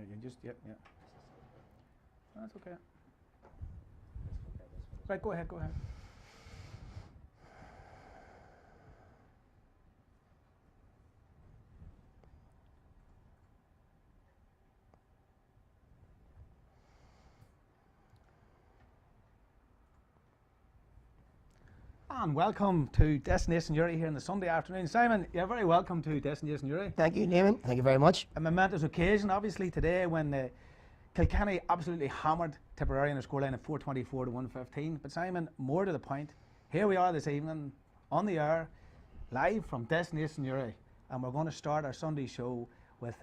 You just, yeah. That's okay. Right, go ahead. And welcome to Destination Newry here on the Sunday afternoon. Simon, you're very welcome to Destination Newry. Thank you, Damian. Thank you very much. A momentous occasion, obviously, today when Kilkenny absolutely hammered Tipperary in a scoreline of 424 to 115. But Simon, more to the point, here we are this evening on the air, live from Destination Newry, and we're going to start our Sunday show with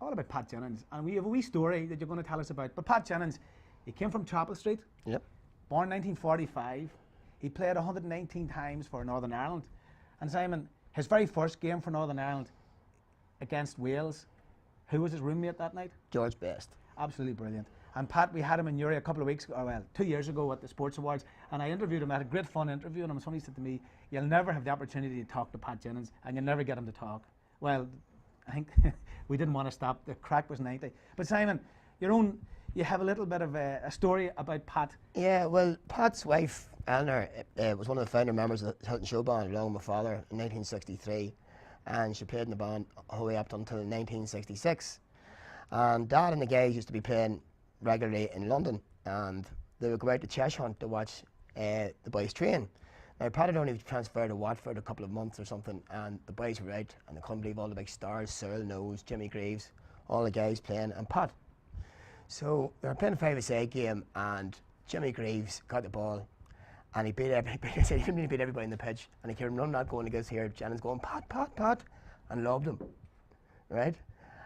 all about Pat Jennings. And we have a wee story that you're going to tell us about. But Pat Jennings, he came from Chapel Street, born 1945. He played 119 times for Northern Ireland. And Simon, his very first game for Northern Ireland against Wales, who was his roommate that night? George Best. Absolutely brilliant. And Pat, we had him in Newry a couple of weeks ago, well, 2 years ago at the Sports Awards, and I interviewed him. I had a great fun interview, and somebody said to me, you'll never have the opportunity to talk to Pat Jennings, and you'll never get him to talk. Well, I think we didn't want to stop. The crack was 90. But Simon, you have a little bit of a story about Pat. Yeah, well, Pat's wife, Eleanor, was one of the founder members of the Hilton Show Band, along with my father, in 1963. And she played in the band all the way up until 1966. And Dad and the guys used to be playing regularly in London, and they would go out to Cheshire Hunt to watch the boys train. Now, Pat had only transferred to Watford a couple of months or something, and the boys were out, and they couldn't believe all the big stars, Cyril Knowles, Jimmy Greaves, all the guys playing, and Pat. So they were playing a 5-a-side game, and Jimmy Greaves got the ball, and he beat everybody. He said he didn't beat everybody in the pitch, and he came running out going against here. Jennings going, Pat, Pat, Pat, and loved him, right?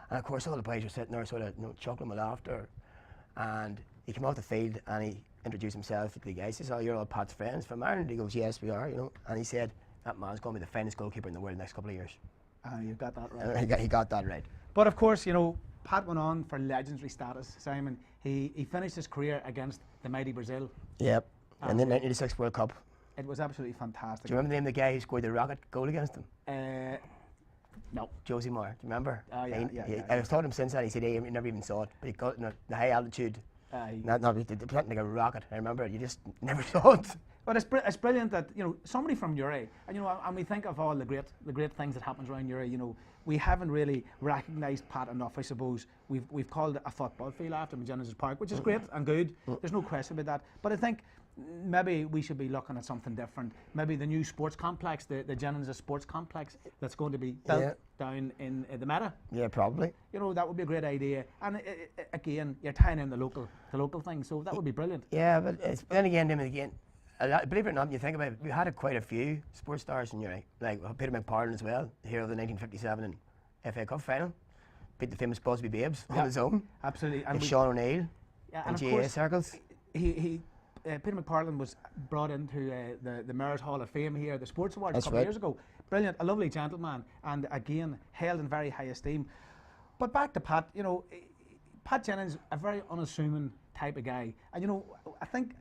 And of course, all the boys were sitting there, sort of, chuckling with laughter. And he came off the field and he introduced himself to the guys. He said, "Oh, you're all Pat's friends from Ireland." He goes, "Yes, we are." And he said, "That man's going to be the finest goalkeeper in the world in the next couple of years." You got that right. He got that right. But of course, Pat went on for legendary status. Simon, he finished his career against the mighty Brazil. Yep. And the 1986 World Cup. It was absolutely fantastic. Do you remember the name of the guy who scored the rocket goal against him? No. Josie Moore. Do you remember? Oh, yeah. I was talking to him since then. He said he never even saw it. But he got the high altitude. Not like a rocket. I remember. You just never saw it. But it's brilliant that somebody from Newry, and we think of all the great things that happens around Newry. We haven't really recognised Pat enough. I suppose we've called it a football field after him, Genesis Park, which is great and good. There's no question about that. But I think maybe we should be looking at something different. Maybe the new sports complex, the Genesis Sports Complex, that's going to be built down in the Meta. Yeah, probably. That would be a great idea. And again, you're tying in the local thing, so that would be brilliant. Yeah, but then again, believe it or not, when you think about it, we had quite a few sports stars in Newry, like Peter McParlin as well, the hero of the 1957 FA Cup final, beat the famous Busby Babes on his own. Absolutely. And Sean O'Neill in GA circles. Peter McParlin was brought into the Mayor's Hall of Fame here, the Sports Awards, That's a couple of years ago. Brilliant, a lovely gentleman, and again, held in very high esteem. But back to Pat, Pat Jennings, a very unassuming type of guy. And I think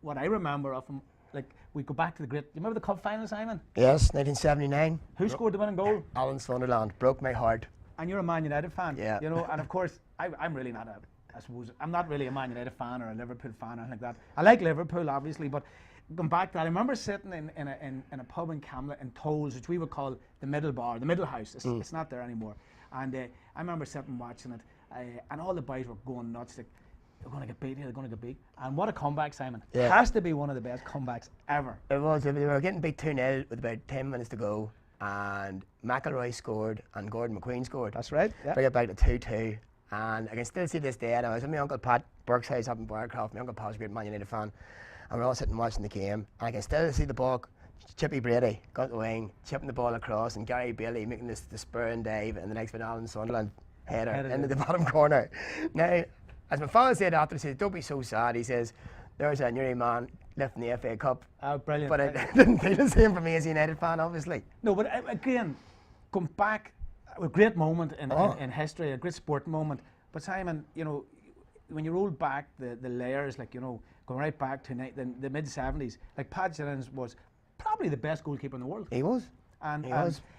what I remember of him, like, we go back to the great, you remember the cup final, Simon? Yes, 1979. Who scored the winning goal? Alan Sunderland, broke my heart. And you're a Man United fan. Yeah. And of course, I'm really not I suppose I'm not really a Man United fan or a Liverpool fan or anything like that. I like Liverpool, obviously, but going back to that, I remember sitting in a pub in Camlet in Tolls, which we would call the middle bar, the middle house. It's not there anymore. And I remember sitting watching it, and all the boys were going nuts. Like, they're going to get beat here, they're going to get beat. And what a comeback, Simon. Yeah. It has to be one of the best comebacks ever. It was. They were getting beat 2-0 with about 10 minutes to go, and McElroy scored and Gordon McQueen scored. That's right. Yeah. Bring it back to 2-2. And I can still see this day, and I was with my Uncle Pat, Burke's house up in Barcroft. My Uncle Pat was a great Man United fan, and we're all sitting watching the game, and I can still see the ball. Chippy Brady got the wing, chipping the ball across, and Gary Bailey making the spur and dive, and the next one Alan Sunderland header into the bottom corner. Now, as my father said after, he said, "Don't be so sad." He says, "There's a Newry man lifting the FA Cup." Oh, brilliant. But it didn't feel the same for me as a United fan, obviously. No, but again, come back, a great moment in history, a great sporting moment. But Simon, when you roll back the layers, like, going right back to the mid-70s, like, Pat Jennings was probably the best goalkeeper in the world. He was. And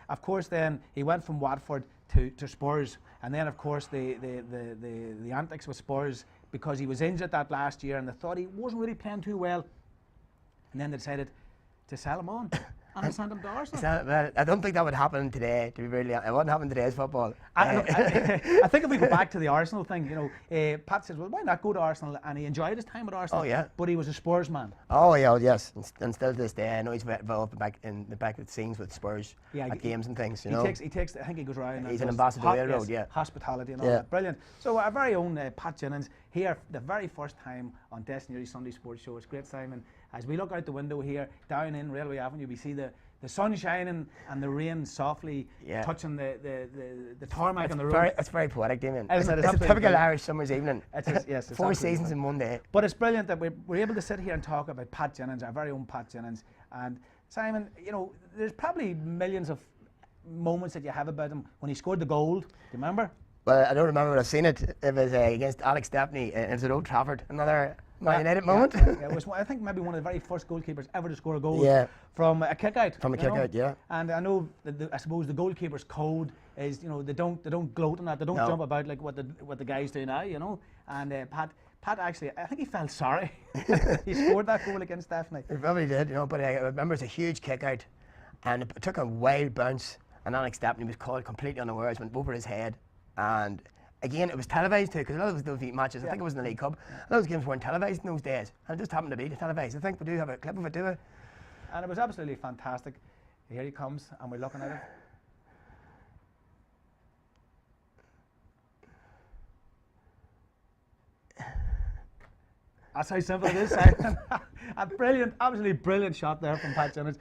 of course then he went from Watford to Spurs, And then, of course, the antics with Spurs because he was injured that last year and they thought he wasn't really playing too well. And then they decided to sell him on. And I sent him to Arsenal. I don't think that would happen today, to be really honest. It wouldn't happen in today's football. I think if we go back to the Arsenal thing, Pat says, well, why not go to Arsenal? And he enjoyed his time at Arsenal. Oh, yeah. But he was a Spurs man. Oh, yeah, yes. And still to this day, I know he's involved back in the back of the scenes with Spurs at games and things, you know. He takes, I think he goes around. He's an ambassador of the railroad, yeah. Hospitality and all that. Brilliant. So our very own Pat Jennings here, the very first time on Destination Newry Sunday Sports Show. It's great, Simon. As we look out the window here, down in Railway Avenue, we see the sun shining and the rain softly touching the tarmac on the road. It's very poetic, Damian. It's a typical Irish summer's evening. It's 4 seasons in one day. But it's brilliant that we're able to sit here and talk about Pat Jennings, our very own Pat Jennings. And Simon, there's probably millions of moments that you have about him when he scored the goal. Do you remember? Well, I don't remember when I've seen it. It was against Alex Stepney at Old Trafford. Another Man United moment. It was, I think, maybe one of the very first goalkeepers ever to score a goal from a kick out. From a kick out, yeah. And I know, I suppose the goalkeeper's code is, they don't gloat on that. They don't jump about like what the guys do now, And Pat actually, I think he felt sorry. He scored that goal against Stepney. He probably did, but I remember it's a huge kick out, and it took a wild bounce, and Alex Stepney was caught completely unawares, went over his head, and again, it was televised too, because a lot of those matches, I think it was in the League Cup, a lot of those games weren't televised in those days, and it just happened to be televised. I think we do have a clip of it, do we? And it was absolutely fantastic. Here he comes, and we're looking at it. That's how simple it is, Simon. A brilliant, absolutely brilliant shot there from Pat Jennings.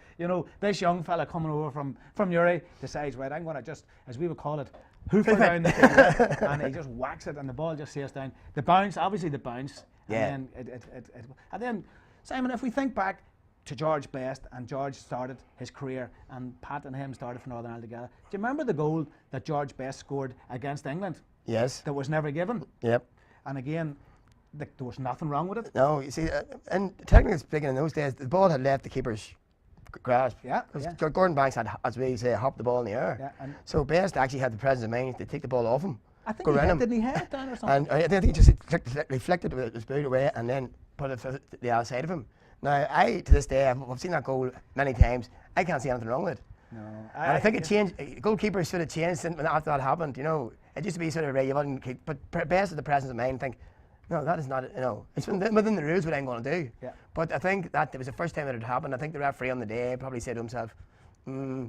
This young fella coming over from Newry decides, right, I'm going to just, as we would call it, hoof her down the field, and he just whacks it, and the ball just sails down. The bounce, obviously the bounce. Yeah. And then, Simon, if we think back to George Best, and George started his career, and Pat and him started for Northern Ireland together. Do you remember the goal that George Best scored against England? Yes. That was never given? Yep. And again, there was nothing wrong with it. No, you see, and technically speaking, in those days, the ball had left the keeper's grasp. Yeah. Gordon Banks had, as we say, hopped the ball in the air. Yeah, so Best actually had the presence of mind to take the ball off him. I think didn't he head it down or something? And I think he just reflected with his boot away and then put it to the other side of him. Now, to this day, I've seen that goal many times. I can't see anything wrong with it. No. I think it changed. Goalkeepers sort of changed after that happened. It used to be sort of you wouldn't keep, but Best had the presence of mind and think, no, that is not, it's within the rules what I'm going to do. Yeah. But I think that it was the first time it had happened. I think the referee on the day probably said to himself,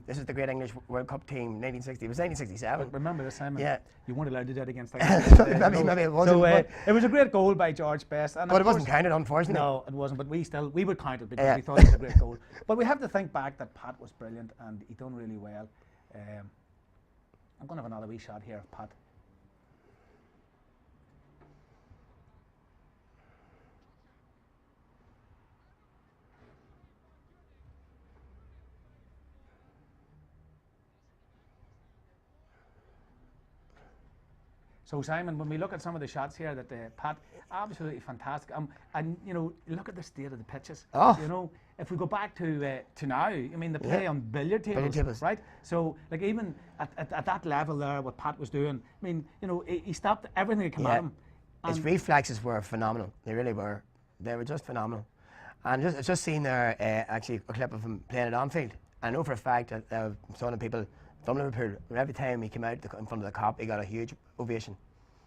this is the great English World Cup team, 1960. It was 1967. But remember this, Simon. Yeah. You weren't allowed to do it against England. maybe it wasn't. So it was a great goal by George Best. And but it wasn't counted, unfortunately. No, it wasn't. But we would count it because we thought it was a great goal. But we have to think back that Pat was brilliant and he done really well. I'm going to have another wee shot here of Pat. So Simon, when we look at some of the shots here, that Pat, absolutely fantastic. And look at the state of the pitches. Oh. If we go back to now, I mean, they play on billiard tables, right? So, like even at that level there, what Pat was doing, I mean, he stopped everything that came at him. His reflexes were phenomenal. They really were. They were just phenomenal. And just seen there, actually, a clip of him playing at Anfield. I know for a fact that some of the people from Liverpool, every time he came out in front of the Kop, he got a huge ovation.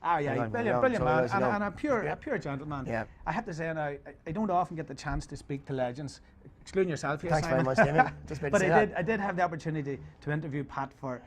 Ah, yeah, brilliant man, and a pure gentleman. Yeah. I have to say now, I don't often get the chance to speak to legends, excluding yourself here, Thanks Simon. very much, Damian. But I did have the opportunity to interview Pat for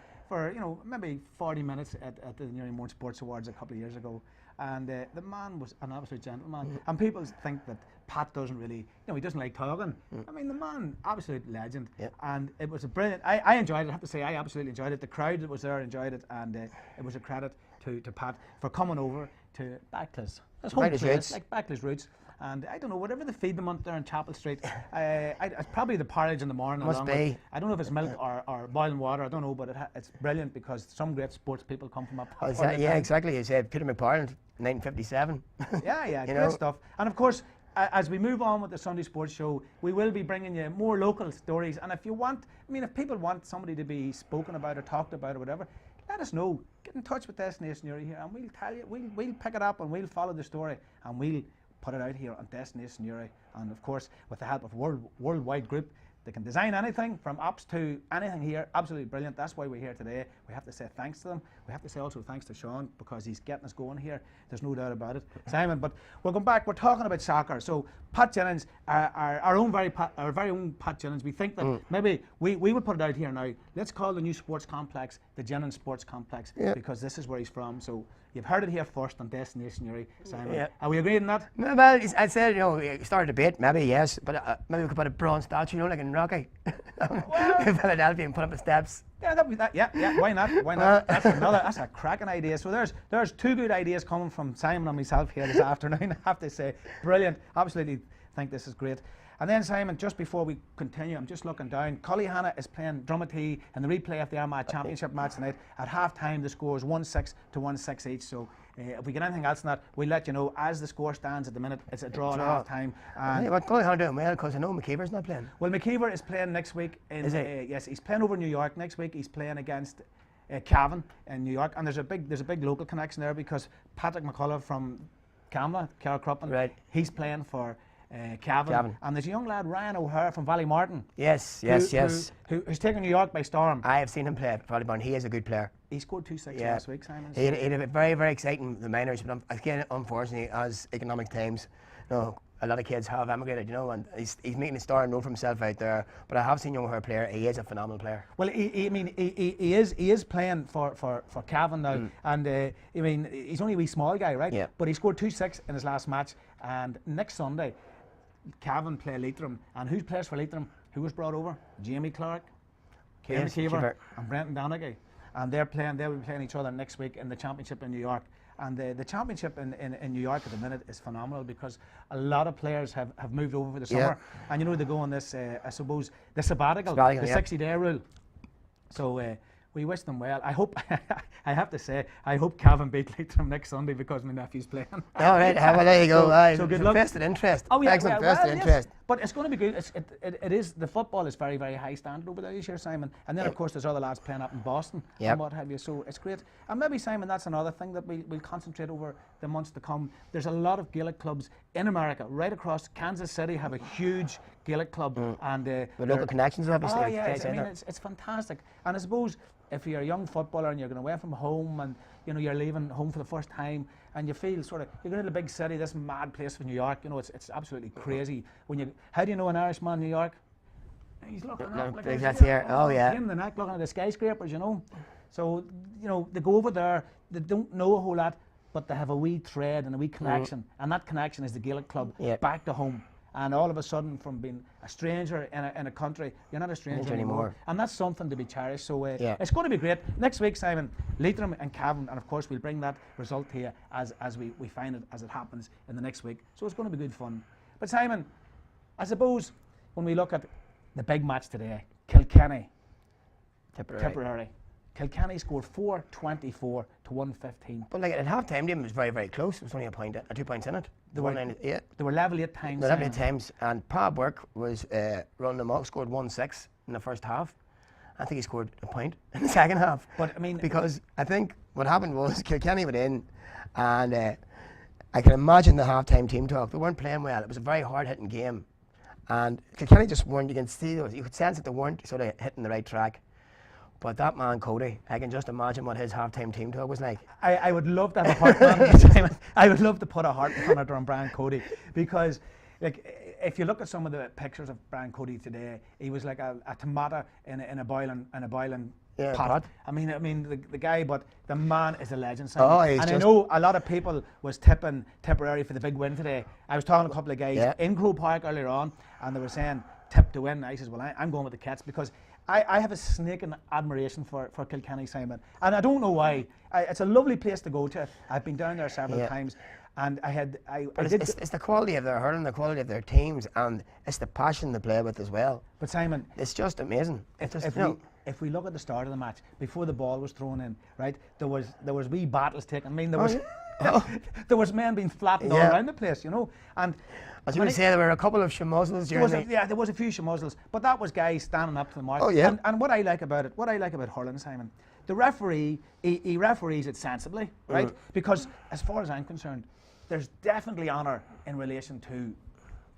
maybe 40 minutes at the Newry Morn Sports Awards a couple of years ago, and the man was an absolute gentleman. And people think that Pat doesn't really, he doesn't like talking. I mean, the man, absolute legend. And it was a brilliant, I enjoyed it, I have to say, I absolutely enjoyed it. The crowd that was there enjoyed it, and it was a credit to Pat for coming over to back to his home place, back to his roots. And I don't know, whatever they feed them on there in Chapel Street, it's probably the porridge in the morning. Must be. I don't know if it's milk or boiling water, I don't know, but it's brilliant because some great sports people come from up. Exactly. You said Peter McParland, 1957. Yeah, great stuff. And of course, as we move on with the Sunday Sports Show, we will be bringing you more local stories. And if people want somebody to be spoken about or talked about or whatever, let us know. Get in touch with Destination Newry here, and we'll tell you. We'll pick it up and we'll follow the story, and we'll put it out here on Destination Newry. And of course, with the help of worldwide group, they can design anything from apps to anything here. Absolutely brilliant. That's why we're here today. We have to say thanks to them. We have to say also thanks to Sean, because he's getting us going here. There's no doubt about it, Simon. But we'll come back. We're talking about soccer. So Pat Jennings, our very own Pat Jennings. We think that maybe we would put it out here now. Let's call the new sports complex the Jennings Sports Complex, because this is where he's from. So you've heard it here first on Destination Newry, Simon. Yeah. Are we agreed on that? Well, I said, start a debate, maybe yes, but maybe we could put a bronze statue, like in Rocky, in Philadelphia, and put up the steps. Yeah, that'd be that. Yeah, why not? Why not? That's a cracking idea. So there's two good ideas coming from Simon and myself here this afternoon. I have to say, brilliant. Absolutely think this is great. And then Simon, just before we continue, I'm just looking down. Cullyhanna is playing Drummatee in the replay of the Armagh Championship match tonight. At half-time, the score is 1-6 to 1-6 each. So if we get anything else than that, we'll let you know. As the score stands at the minute, it's a draw at half-time. But Cullyhanna doing well, because I know McKeever's not playing. Well, McKeever is playing next week. Is he? Yes, he's playing over in New York. Next week, he's playing against Cavan in New York. And there's a big local connection there, because Patrick McCullough from Camla, Carrickcruppen, right, he's playing for Cavan. And there's a young lad, Ryan O'Hare from Ballymartin. Yes. Who's taken New York by storm. I have seen him play at Ballymartin. He is a good player. He scored 2-6 last week, Simon. He had a very, very exciting the minors, but again, unfortunately, as economic times, a lot of kids have emigrated, and he's making a star and known for himself out there. But I have seen young O'Hare player. He is a phenomenal player. Well, he is playing for Cavan now, and he's only a wee small guy, right? Yeah. But he scored 2-6 in his last match, and next Sunday, Cavan play Leitrim, and who plays for Leitrim? Who was brought over? Jamie Clark, Kieran McKeever, and Brenton Donaghy, and they'll be playing each other next week in the championship in New York. And the championship in New York at the minute is phenomenal, because a lot of players have moved over for the summer, and they go on this I suppose the sabbatical, the 60-day rule. So we wish them well. I hope, I have to say, I hope Cavan beat Leitrim next Sunday, because my nephew's playing. All right, well, there you go. So good luck. Vested interest. Oh, yeah, excellent vested interest. Yes. But it's going to be good. It is, the football is very, very high standard over there this year, Simon. And then, of course, there's other lads playing up in Boston and what have you. So it's great. And maybe, Simon, that's another thing that we'll concentrate over the months to come. There's a lot of Gaelic clubs in America, right across. Kansas City have a huge Gaelic club. And with local connections, obviously. Oh, yeah, it's fantastic. And I suppose if you're a young footballer and you're going away from home, and you're leaving home for the first time, and you feel sort of, you're going to the big city, this mad place of New York, it's absolutely crazy. How do you know an Irishman in New York? He's looking up like that's here. Oh, yeah. In the neck, looking at the skyscrapers, So, they go over there, they don't know a whole lot, but they have a wee thread and a wee connection, and that connection is the Gaelic club back to home. And all of a sudden, from being a stranger in a country, you're not a stranger anymore. And that's something to be cherished. So it's going to be great. Next week, Simon, Leitrim and Cavan, and of course we'll bring that result to you as we find it, as it happens in the next week. So it's going to be good fun. But Simon, I suppose when we look at the big match today, Kilkenny, Tipperary. Kilkenny scored 4-24 to 1-15. But at half-time, it was very, very close. It was only 2 points in it. They were level 8 times. They were level 8 times, and Pa Burke was running them up, scored 1-6 in the first half. I think he scored a point in the second half. But because I think what happened was Kilkenny went in, and I can imagine the half-time team talk. They weren't playing well. It was a very hard-hitting game, and Kilkenny just weren't. You can see, you could sense that they weren't sort of hitting the right track. But that man, Cody, I can just imagine what his half-time team talk was like. I would love to have a heart on I would love to put a heart on it on Brian Cody, because if you look at some of the pictures of Brian Cody today, he was like a tomato in a boiling pot. I mean the guy, but the man is a legend. And I know a lot of people was tipping Tipperary for the big win today. I was talking to a couple of guys in Croke Park earlier on, and they were saying tip to win. I says, well, I'm going with the Cats, because I have a snaking admiration for Kilkenny, Simon, and I don't know why. It's a lovely place to go to. I've been down there several times, and it's the quality of their hurling, the quality of their teams, and it's the passion they play with as well. But Simon, it's just amazing. If we look at the start of the match, before the ball was thrown in, right, there was wee battles taken. I mean, there there was men being flattened all around the place, you know. And as you would say, there were a couple of schmozzles during there was a few schmozzles, but that was guys standing up to the mark. Oh yeah. And what I like about hurling, Simon, the referee, he referees it sensibly, right? Because as far as I'm concerned, there's definitely honour in relation to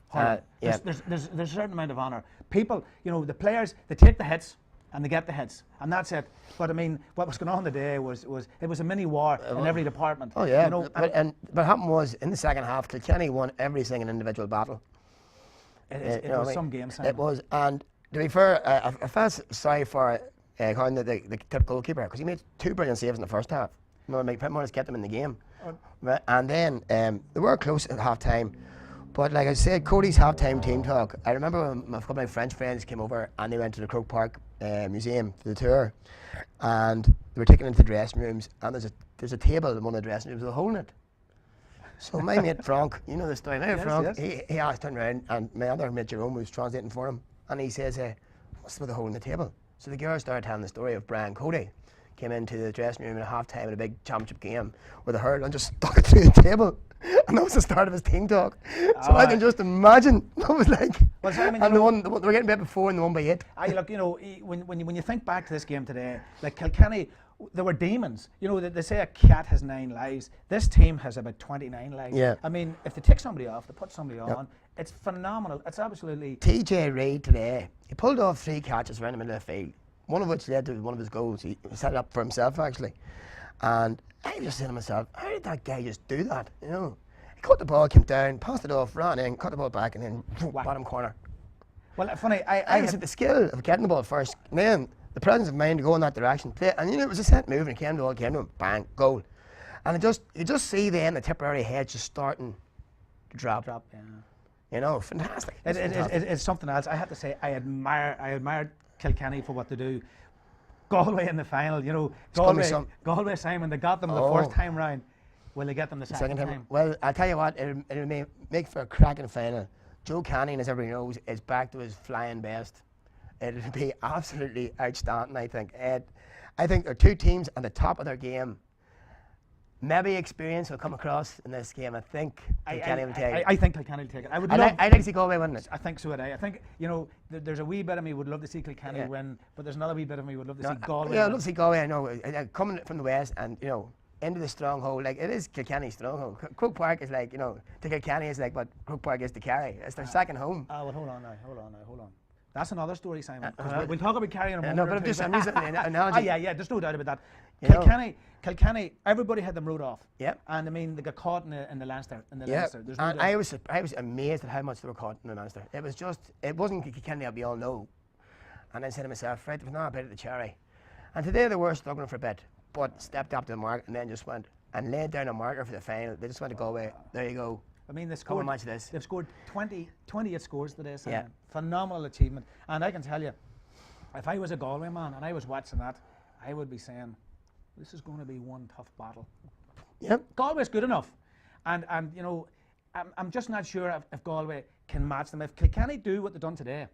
hurling. There's a certain amount of honour. People, you know, the players, they take the hits and they get the hits, and that's it. But I mean, what was going on today was it was a mini war in every department. Oh yeah. You know, and what happened was in the second half, Kilkenny won every single individual battle. It was some game, Simon. It was, and to be fair, I felt sorry for the typical goalkeeper because he made 2 brilliant saves in the first half. You know, more or less kept them in the game. And then they were close at half time. But like I said, Cody's half-time team talk, I remember when a couple of my French friends came over and they went to the Croke Park Museum for the tour, and they were taken into the dressing rooms, and there's a table in one of the dressing rooms with a hole in it. So my mate Frank, you know the story now, Frank, he asked, turned around, and my other mate Jerome was translating for him, and he says, what's with the hole in the table? So the girl started telling the story of Brian Cody. Came into the dressing room at half-time in a big championship game with a hurl and just stuck it through the table. And that was the start of his team talk. So I can just imagine what it was like. Well, so, I mean, and they were getting beat before and they won by 8. Look, you know, when you think back to this game today, like Kilkenny, there were demons. You know, they say a cat has 9 lives. This team has about 29 lives. Yeah. I mean, if they take somebody off, they put somebody on, it's phenomenal. It's absolutely... TJ Reid today, he pulled off 3 catches around the middle of the field, one of which led to one of his goals. He set it up for himself, actually. And I was just saying to myself, how did that guy just do that? You know, he caught the ball, came down, passed it off, ran in, cut the ball back, and then bottom corner. Well, funny, I had the skill of getting the ball first, and then the presence of mind to go in that direction. And you know, it was a set move, and it came to him, bang, goal. And you just see then the Tipperary head just starting to drop. Yeah. You know, fantastic. It's something else. I have to say, I admire Kilkenny for what they do. Galway in the final, you know, Galway, Simon, they got them the first time round. Will they get them the second time? Well, I'll tell you what, it'll make for a cracking final. Joe Canning, as everybody knows, is back to his flying best. It'll be absolutely outstanding, I think. I think there are 2 teams at the top of their game. Maybe experience will come across in this game. I think Kilkenny will take it. I think Kilkenny will take it. I'd like to see Galway win it. I think so would I. I think, you know, there's a wee bit of me would love to see Kilkenny win, but there's another wee bit of me would love to see Galway win. I'd love to see Galway, I know. Coming from the west and, you know, into the stronghold, like it is Kilkenny's stronghold. Croke Park is like, you know, to Kilkenny is like what Croke Park is to Kerry. It's their second home. Well, hold on. That's another story, Simon. We'll talk about Kerry in a moment. No, but I'm just an analogy. Yeah, there's no doubt about that. Kilkenny, everybody had them wrote off. Yep. And I mean, they got caught in the Leinster. Leinster. There's no doubt. I was amazed at how much they were caught in the Leinster. It wasn't Kilkenny that we all know. And I said to myself, right, there was not a bit of the cherry. And today they were struggling for a bit, but stepped up to the mark and then just went and laid down a marker for the final. They just went to Galway. There you go. I mean, they've scored 28 scores today, Simon. Yeah. Phenomenal achievement. And I can tell you, if I was a Galway man and I was watching that, I would be saying, this is going to be one tough battle. Yep. Galway's good enough. And you know, I'm just not sure if Galway can match them. If Kilkenny do what they've done today,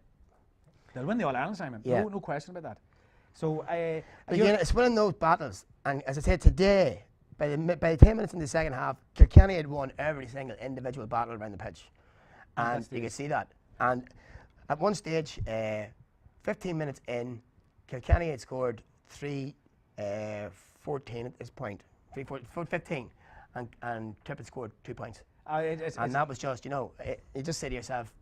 they'll win the All-Ireland, Simon. Yeah. No question about that. So, again, it's winning those battles. And as I said today, by the 10 minutes in the second half, Kilkenny had won every single individual battle around the pitch. And you could see that. And at one stage, 15 minutes in, Kilkenny had scored 3-14 at this point. 3-15. And Tippett scored 2 points. And that was just, you know, you just say to yourself,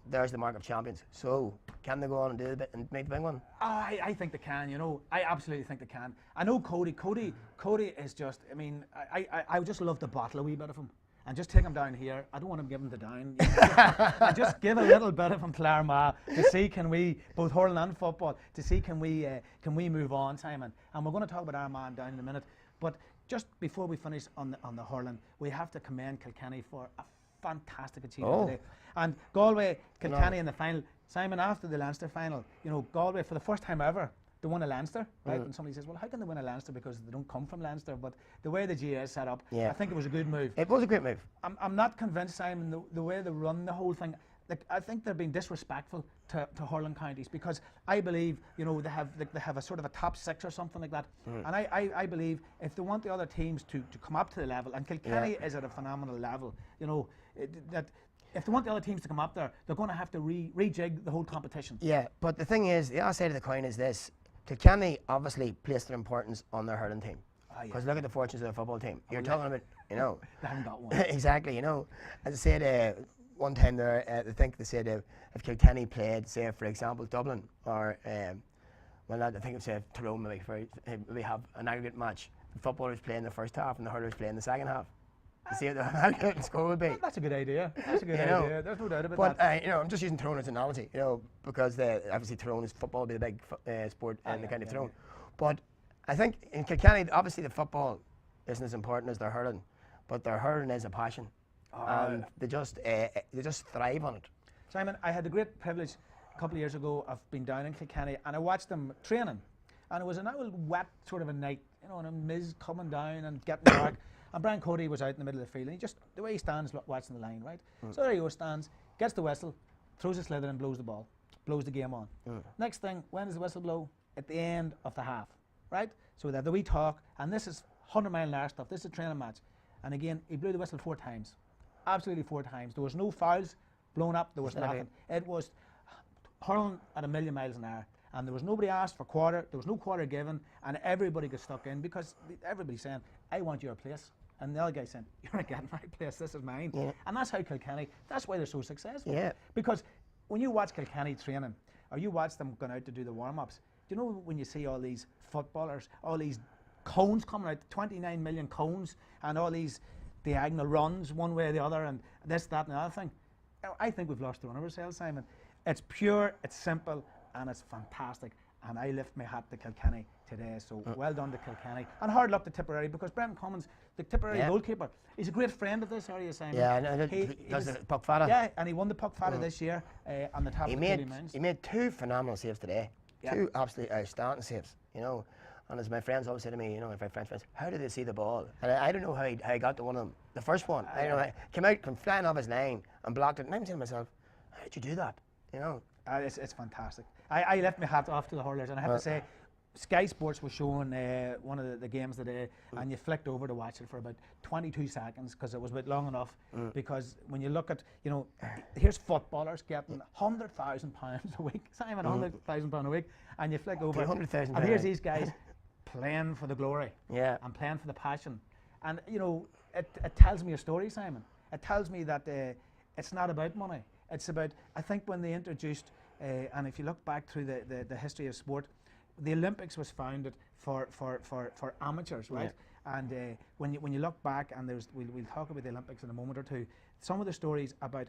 there's the mark of champions. So, can they go on and do a bit and make the big one? I think they can, you know. I absolutely think they can. I know Cody is just, I mean, I would just love to bottle a wee bit of him and just take him down here. I don't want to give him the down. I just give a little bit of him to Armagh to see can we, both hurling and football, to see can we move on, Simon. And we're going to talk about Armagh down in a minute. But just before we finish on the hurling, we have to commend Kilkenny for a fantastic achievement today. And Galway, Kilkenny in the final. Simon, after the Leinster final, you know, Galway for the first time ever, they won a Leinster, right? And somebody says, well, how can they win a Leinster because they don't come from Leinster? But the way the GA is set up, I think it was a good move. It was a great move. I'm not convinced, Simon, the way they run the whole thing. I think they're being disrespectful to hurling counties, because I believe, you know, they have a sort of a top 6 or something like that, and I believe if they want the other teams to come up to the level, and Kilkenny is at a phenomenal level, you know, that if they want the other teams to come up there, they're going to have to rejig the whole competition. Yeah, but the thing is, the other side of the coin is this: Kilkenny obviously placed their importance on their hurling team. Because look at the fortunes of the football team. You're talking about, you know. They haven't got one. Exactly, you know. As I said one time there, I think they said if Kilkenny played, say, for example, Dublin, or, well, I think it's Tyrone, maybe have an aggregate match. The footballers play in the first half and the hurlers play in the second half. You see what the aggregate score would be? That's a good idea. That's a good idea. There's no doubt about that. But, you know, I'm just using Tyrone as an analogy, you know, because obviously Tyrone is football, will be the big sport in the county of Tyrone. But I think in Kilkenny, obviously the football isn't as important as their hurling, but their hurling is a passion, and they just thrive on it. Simon, I had the great privilege a couple of years ago of being down in Kilkenny, and I watched them training, and it was an old wet sort of a night, you know, and a mist coming down and getting dark, and Brian Cody was out in the middle of the field, and he just, the way he stands watching the line, right? So there he goes, stands, gets the whistle, throws a slither and blows the ball, blows the game on. Next thing, when does the whistle blow? At the end of the half. Right? So that the wee talk, and this is 100-mile-an-hour stuff, this is a training match. And again, he blew the whistle 4 times. Absolutely 4 times. There was no fouls blown up, there was nothing. It was hurling at 1,000,000 miles an hour. And there was nobody asked for quarter, there was no quarter given, and everybody got stuck in, because everybody's saying, I want your place. And the other guy saying, you're not getting my place, this is mine. Yeah. And that's how Kilkenny, that's why they're so successful. Yeah. Because when you watch Kilkenny training, or you watch them going out to do the warm-ups, do you know when you see all these footballers, all these cones coming out, 29 million cones, and all these diagonal runs one way or the other, and this, that, and the other thing? I think we've lost the run of ourselves, Simon. It's pure, it's simple, and it's fantastic. And I lift my hat to Kilkenny today, so well done to Kilkenny. And hard luck to Tipperary, because Brendan Cummins, the Tipperary goalkeeper, he's a great friend of this area, Simon. Yeah, and he does the Puck Fada. Yeah, and he won the Puck Fada this year on the top of the Mounds. He made 2 phenomenal saves today. 2 absolutely outstanding saves, you know. And as my friends always say to me, you know, my French friends, how did they see the ball? And I don't know how he got to one of them. The first one, I don't know, came out, come flying off his line and blocked it. And I'm saying to myself, how did you do that? You know. It's fantastic. I left my hat off to the hurlers, and I have to say, Sky Sports was showing one of the games today, and you flicked over to watch it for about 22 seconds, because it was about long enough. Because when you look at, you know, here's footballers getting £100,000 a week, Simon, £100,000 a week, and you flick over, and here's these guys playing for the glory, and playing for the passion. And, you know, it tells me a story, Simon. It tells me that it's not about money. It's about, I think when they introduced, and if you look back through the history of sport, the Olympics was founded for amateurs, right? And when you look back, and we'll talk about the Olympics in a moment or two, some of the stories about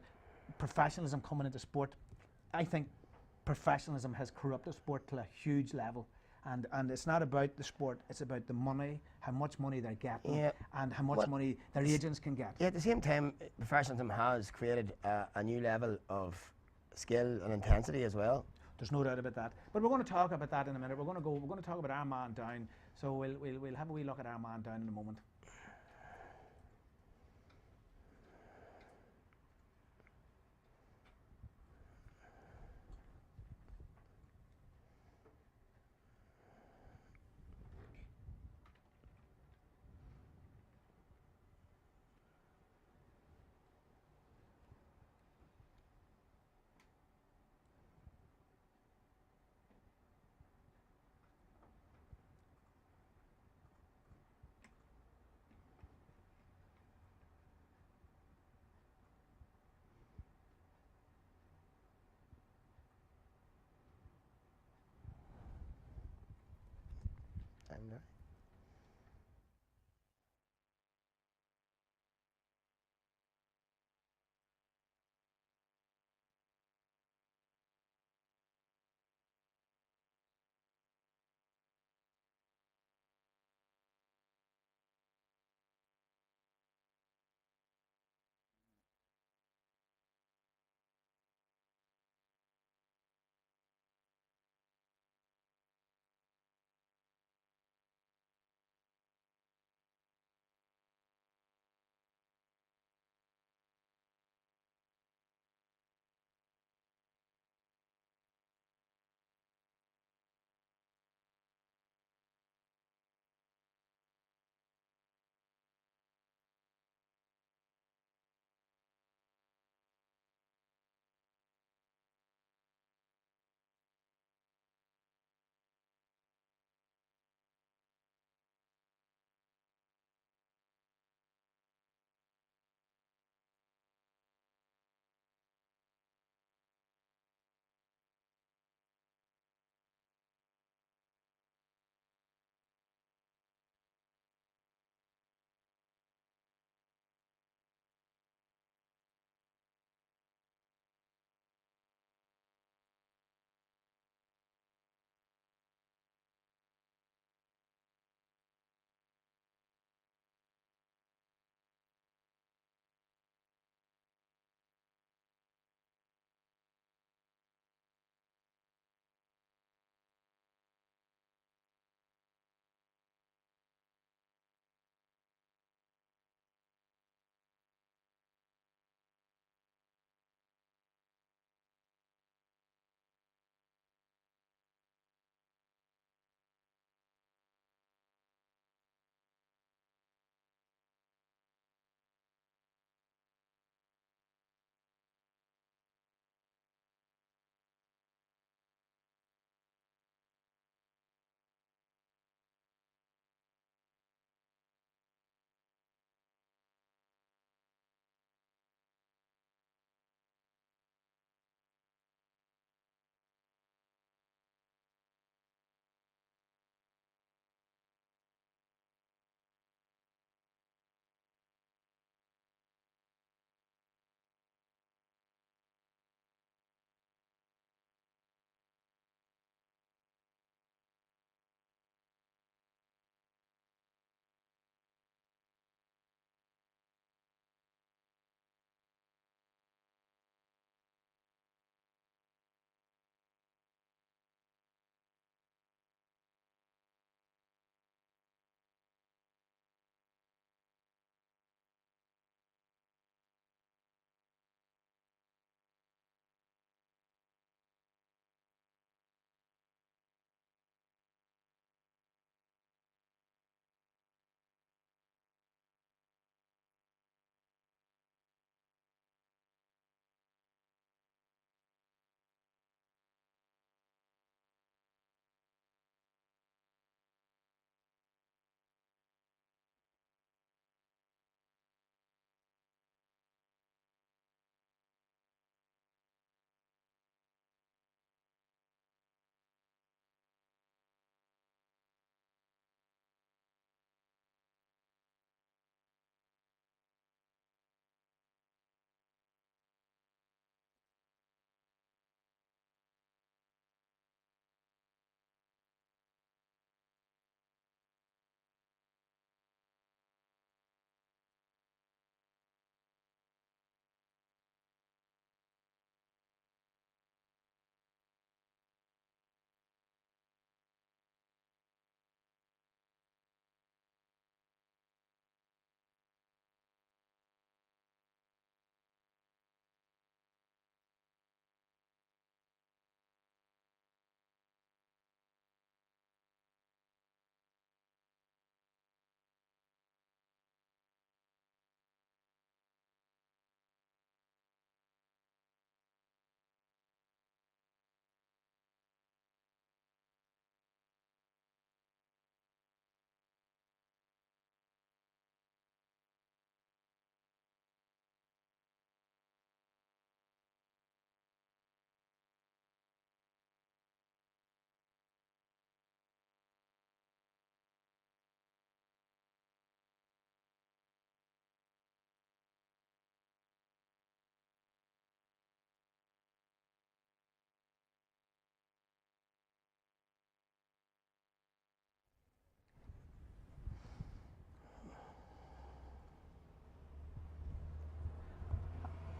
professionalism coming into sport, I think professionalism has corrupted sport to a huge level. And it's not about the sport, it's about the money, how much money they're getting, and how much money their agents can get. Yeah, at the same time, professionalism has created a new level of skill and intensity as well. There's no doubt about that. But we're going to talk about that in a minute. We're going to talk about our man down. So we'll have a wee look at our man down in a moment.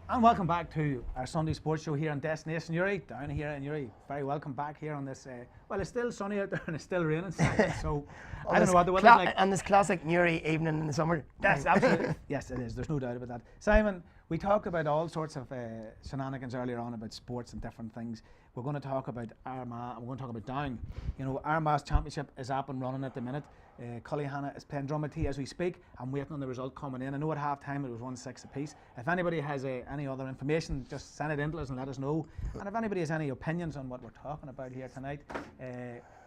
And welcome back to our Sunday sports show here on Destination Newry, down here in Newry. Very welcome back here on this, well, it's still sunny out there and it's still raining, so I don't know what the weather's like. And this classic Newry evening in the summer. Yes, absolutely. Yes, it is. There's no doubt about that. Simon, we talked about all sorts of shenanigans earlier on about sports and different things. We're going to talk about Armagh and we're going to talk about Down. You know, Armagh's championship is up and running at the minute. Cullyhanna is playing Drummatee as we speak. I'm waiting on the result coming in. I know at half time it was 1-6 apiece. If anybody has any other information, just send it in to us and let us know. And if anybody has any opinions on what we're talking about here tonight,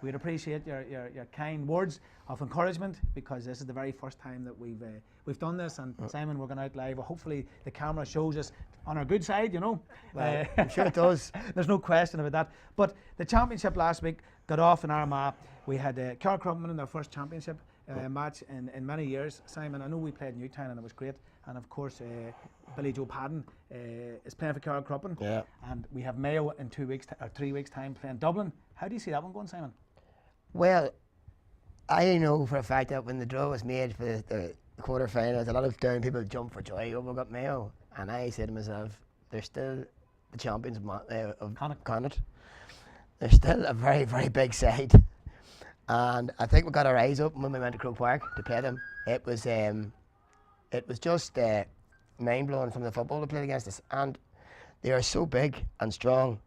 we'd appreciate your kind words of encouragement, because this is the very first time that we've done this. And Simon, we're going out live. Well, hopefully the camera shows us on our good side, you know. Well, I'm sure it does. There's no question about that. But the championship last week got off in Armagh. We had Carrick-Crumpman in their first championship match in many years. Simon, I know we played Newtown and it was great. And of course, Billy Joe Padden is playing for Carrick-Crumpman. Yeah. And we have Mayo in 2 weeks or 3 weeks' time playing Dublin. How do you see that one going, Simon? Well, I know for a fact that when the draw was made for the quarter-finals, a lot of Down people jumped for joy over got Mayo. And I said to myself, they're still the champions of Connacht. They're still a very, very big side. And I think we got our eyes open when we went to Croke Park to play them. It was just mind-blowing from the football they played against us. And they are so big and strong.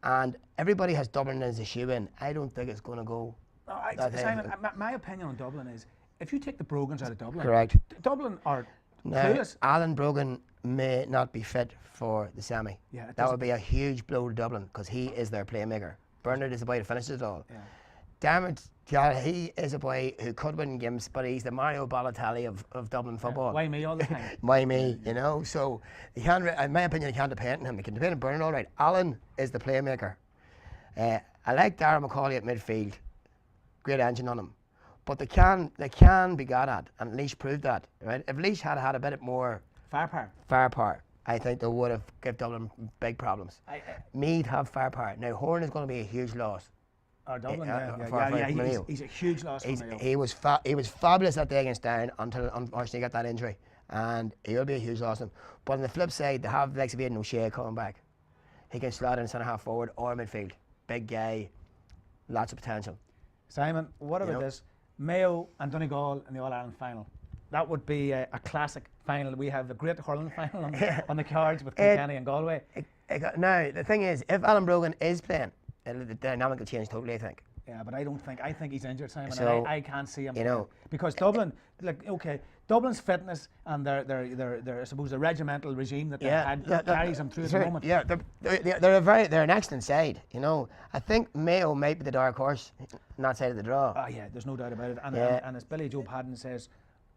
And everybody has Dublin as a shoe-in. I don't think it's going to go. No, Simon, my opinion on Dublin is, if you take the Brogans out of Dublin, correct. Dublin are clueless. Alan Brogan may not be fit for the semi. Yeah, that would be a huge blow to Dublin, because he is their playmaker. Bernard is the boy to finish it all. Yeah. Damn it, he is a boy who could win games, but he's the Mario Balotelli of Dublin football. Why me all the time? Why me, you know? So, in my opinion, you can't depend on him. You can depend on Bernard all right. Alan is the playmaker. I like Darragh McCullough at midfield. Great engine on him. But they can be got at, and Laois proved that. Right? If Laois had a bit more firepower, I think they would have given Dublin big problems. Meath have firepower. Now, Horn is going to be a huge loss. Dublin, he's a huge loss for Mayo. He was fabulous that day against Down until unfortunately he got that injury, and he'll be a huge loss to him. But on the flip side, they have the likes of Aidan O'Shea coming back. He can slot in centre half forward or midfield. Big guy, lots of potential. Simon, what about this? Mayo and Donegal in the All-Ireland final. That would be a classic final. We have a great hurling final on the cards with Kilkenny and Galway. Now, the thing is, if Alan Brogan is playing, the dynamic will change totally, I think. Yeah, but I think he's injured, Simon, so, and I can't see him. You know, because Dublin, Dublin's fitness and their I suppose the regimental regime that they had carries them through at the moment. Yeah, they're an excellent side. You know, I think Mayo might be the dark horse on that side of the draw. Yeah, there's no doubt about it. And as Billy Joe Padden says,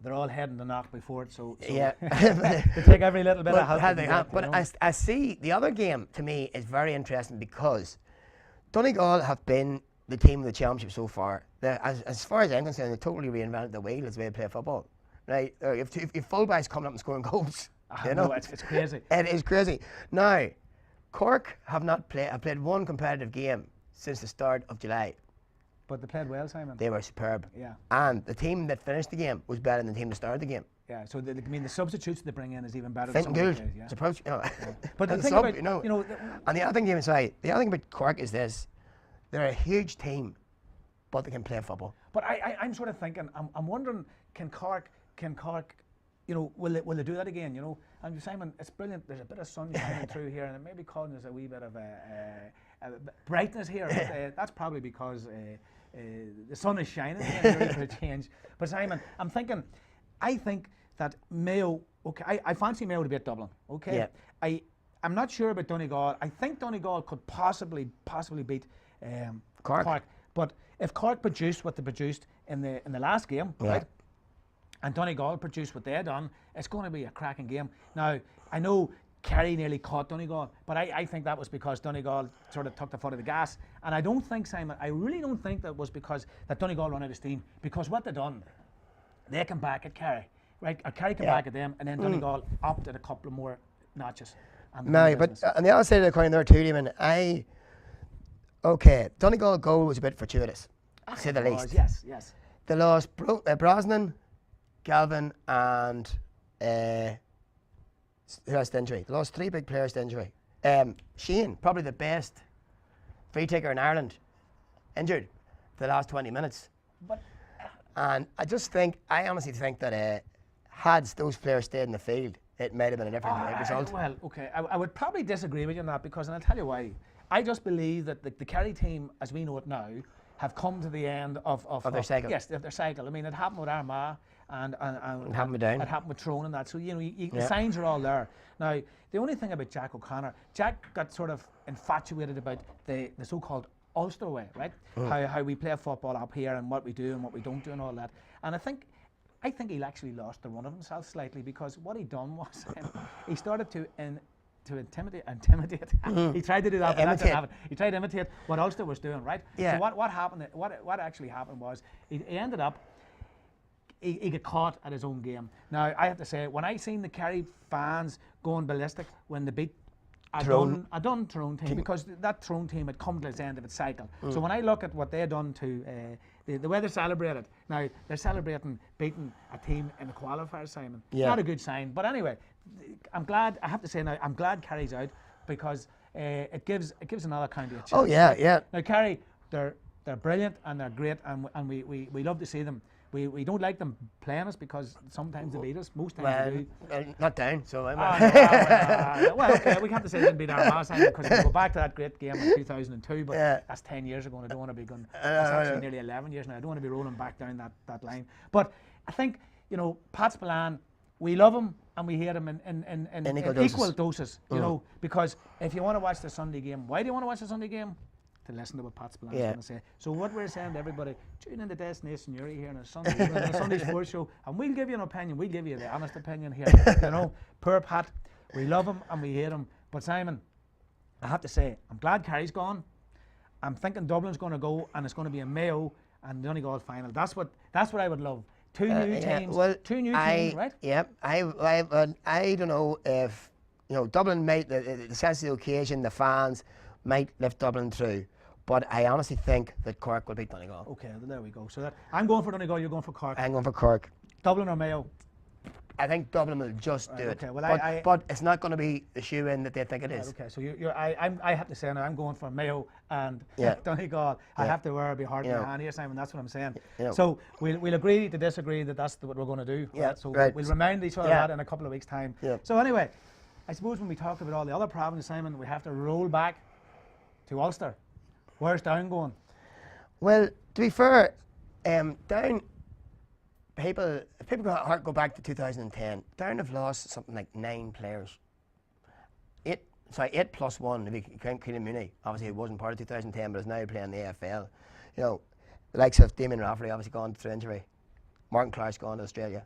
they're all heading to knock before it. So yeah, they take every little bit of help. But I see the other game to me is very interesting, because Donegal have been the team of the championship so far. As far as I'm concerned, they totally reinvented the wheel as a way to play football. Right? If fullbacks coming up and scoring goals, you know, it's crazy. It is crazy. Now, Cork have played one competitive game since the start of July. But they played well, Simon. They were superb. Yeah. And the team that finished the game was better than the team that started the game. Yeah. So the substitutes they bring in is even better. Thinking good. Players, yeah. It's approach. You know. Yeah. But the thing about and the other thing about Cork is this: they're a huge team, but they can play football. But I'm sort of thinking, I'm wondering, can Cork, you know, will they do that again? You know, and Simon, it's brilliant. There's a bit of sun shining through here, and it may be causing us a wee bit of a brightness here. But, that's probably because the sun is shining for a change. But Simon, I'm thinking, I think that Mayo. Okay, I fancy Mayo to beat Dublin. Okay. Yeah. I'm not sure about Donegal. I think Donegal could possibly beat Cork. But if Cork produced what they produced in the last game, right, and Donegal produced what they had done, it's going to be a cracking game. Now, I know Kerry nearly caught Donegal, but I think that was because Donegal sort of took the foot of the gas. And I don't think, Simon, I really don't think that was because that Donegal ran out of steam. Because what they done, they come back at Kerry, right? Or Kerry come back at them, and then Donegal upped at a couple of more notches. No, but on the other side of the coin there too, Damian, Donegal goal was a bit fortuitous, to say the least. Yes. They lost Brosnan, Galvin, and who lost to injury. They lost 3 big players to injury. Shane, probably the best free taker in Ireland, injured the last 20 minutes. But And I honestly think that had those players stayed in the field, it might have been a different result. Well, okay, I would probably disagree with you on that because, and I'll tell you why. I just believe that the Kerry team, as we know it now, have come to the end of their cycle. Yes, of their cycle. I mean, it happened with Armagh and It happened with Down. It happened with Tyrone and that. So, the signs are all there. Now, the only thing about Jack O'Connor, Jack got sort of infatuated about the so-called Ulster way, right? How we play football up here and what we do and what we don't do and all that. And I think he actually lost the run of himself slightly because what he done was he started to intimidate. He tried to do that, but that didn't happen. He tried to imitate what Ulster was doing, right? Yeah. So what happened? What actually happened was he ended up. He got caught at his own game. Now I have to say, when I seen the Kerry fans going ballistic when they beat a done Tyrone team, because that Tyrone team had come to the end of its cycle. So when I look at what they had done to the way they celebrated, now they're celebrating beating a team in the qualifiers, Simon. Not a good sign. But anyway, I'm glad. I have to say now, I'm glad Kerry's out because it gives another county a chance. Oh yeah. Now Kerry, they're brilliant and they're great, and we love to see them. We don't like them playing us because sometimes they beat us. Most times they do. Not Down, so I'm. Well, okay, we can't say they didn't beat Armagh because we go back to that great game in 2002, but that's 10 years ago, and I don't want to be going. That's actually nearly 11 years now. I don't want to be rolling back down that line. But I think Pat Spillane, we love him and we hate him in equal doses. You know, because if you want to watch the Sunday game, why do you want to watch the Sunday game? To listen to what Pat Spillane's going to say. So what we're saying to everybody, tune in to Destination Newry here on a Sunday sports show, and we'll give you an opinion. We'll give you the honest opinion here. Poor Pat, we love him and we hate him. But Simon, I have to say, I'm glad Kerry's gone. I'm thinking Dublin's going to go, and it's going to be a Mayo and the Donegal final. That's what I would love. Two new teams, right? Yeah. I don't know if Dublin might the sense of the occasion, the fans might lift Dublin through. But I honestly think that Cork will beat Donegal. Okay, there we go. So I'm going for Donegal, you're going for Cork. I'm going for Cork. Dublin or Mayo? I think Dublin will just do it. Okay, well, but it's not going to be the shoe-in that they think it is. Okay, so I have to say now, I'm going for Mayo and Donegal. I have to wear a heart in my hand here, Simon. That's what I'm saying. So we'll agree to disagree that that's what we're going to do. Right? So we'll remind each other that in a couple of weeks' time. So anyway, I suppose when we talked about all the other problems, Simon, we have to roll back to Ulster. Where's Down going? Well, to be fair, Down, if people go back to 2010, Down have lost something like 9 players. 8 plus 1 if you count Keelan Mooney. Obviously, it wasn't part of 2010, but is now playing the AFL. The likes of Damian Rafferty obviously gone through injury. Martin Clark's gone to Australia.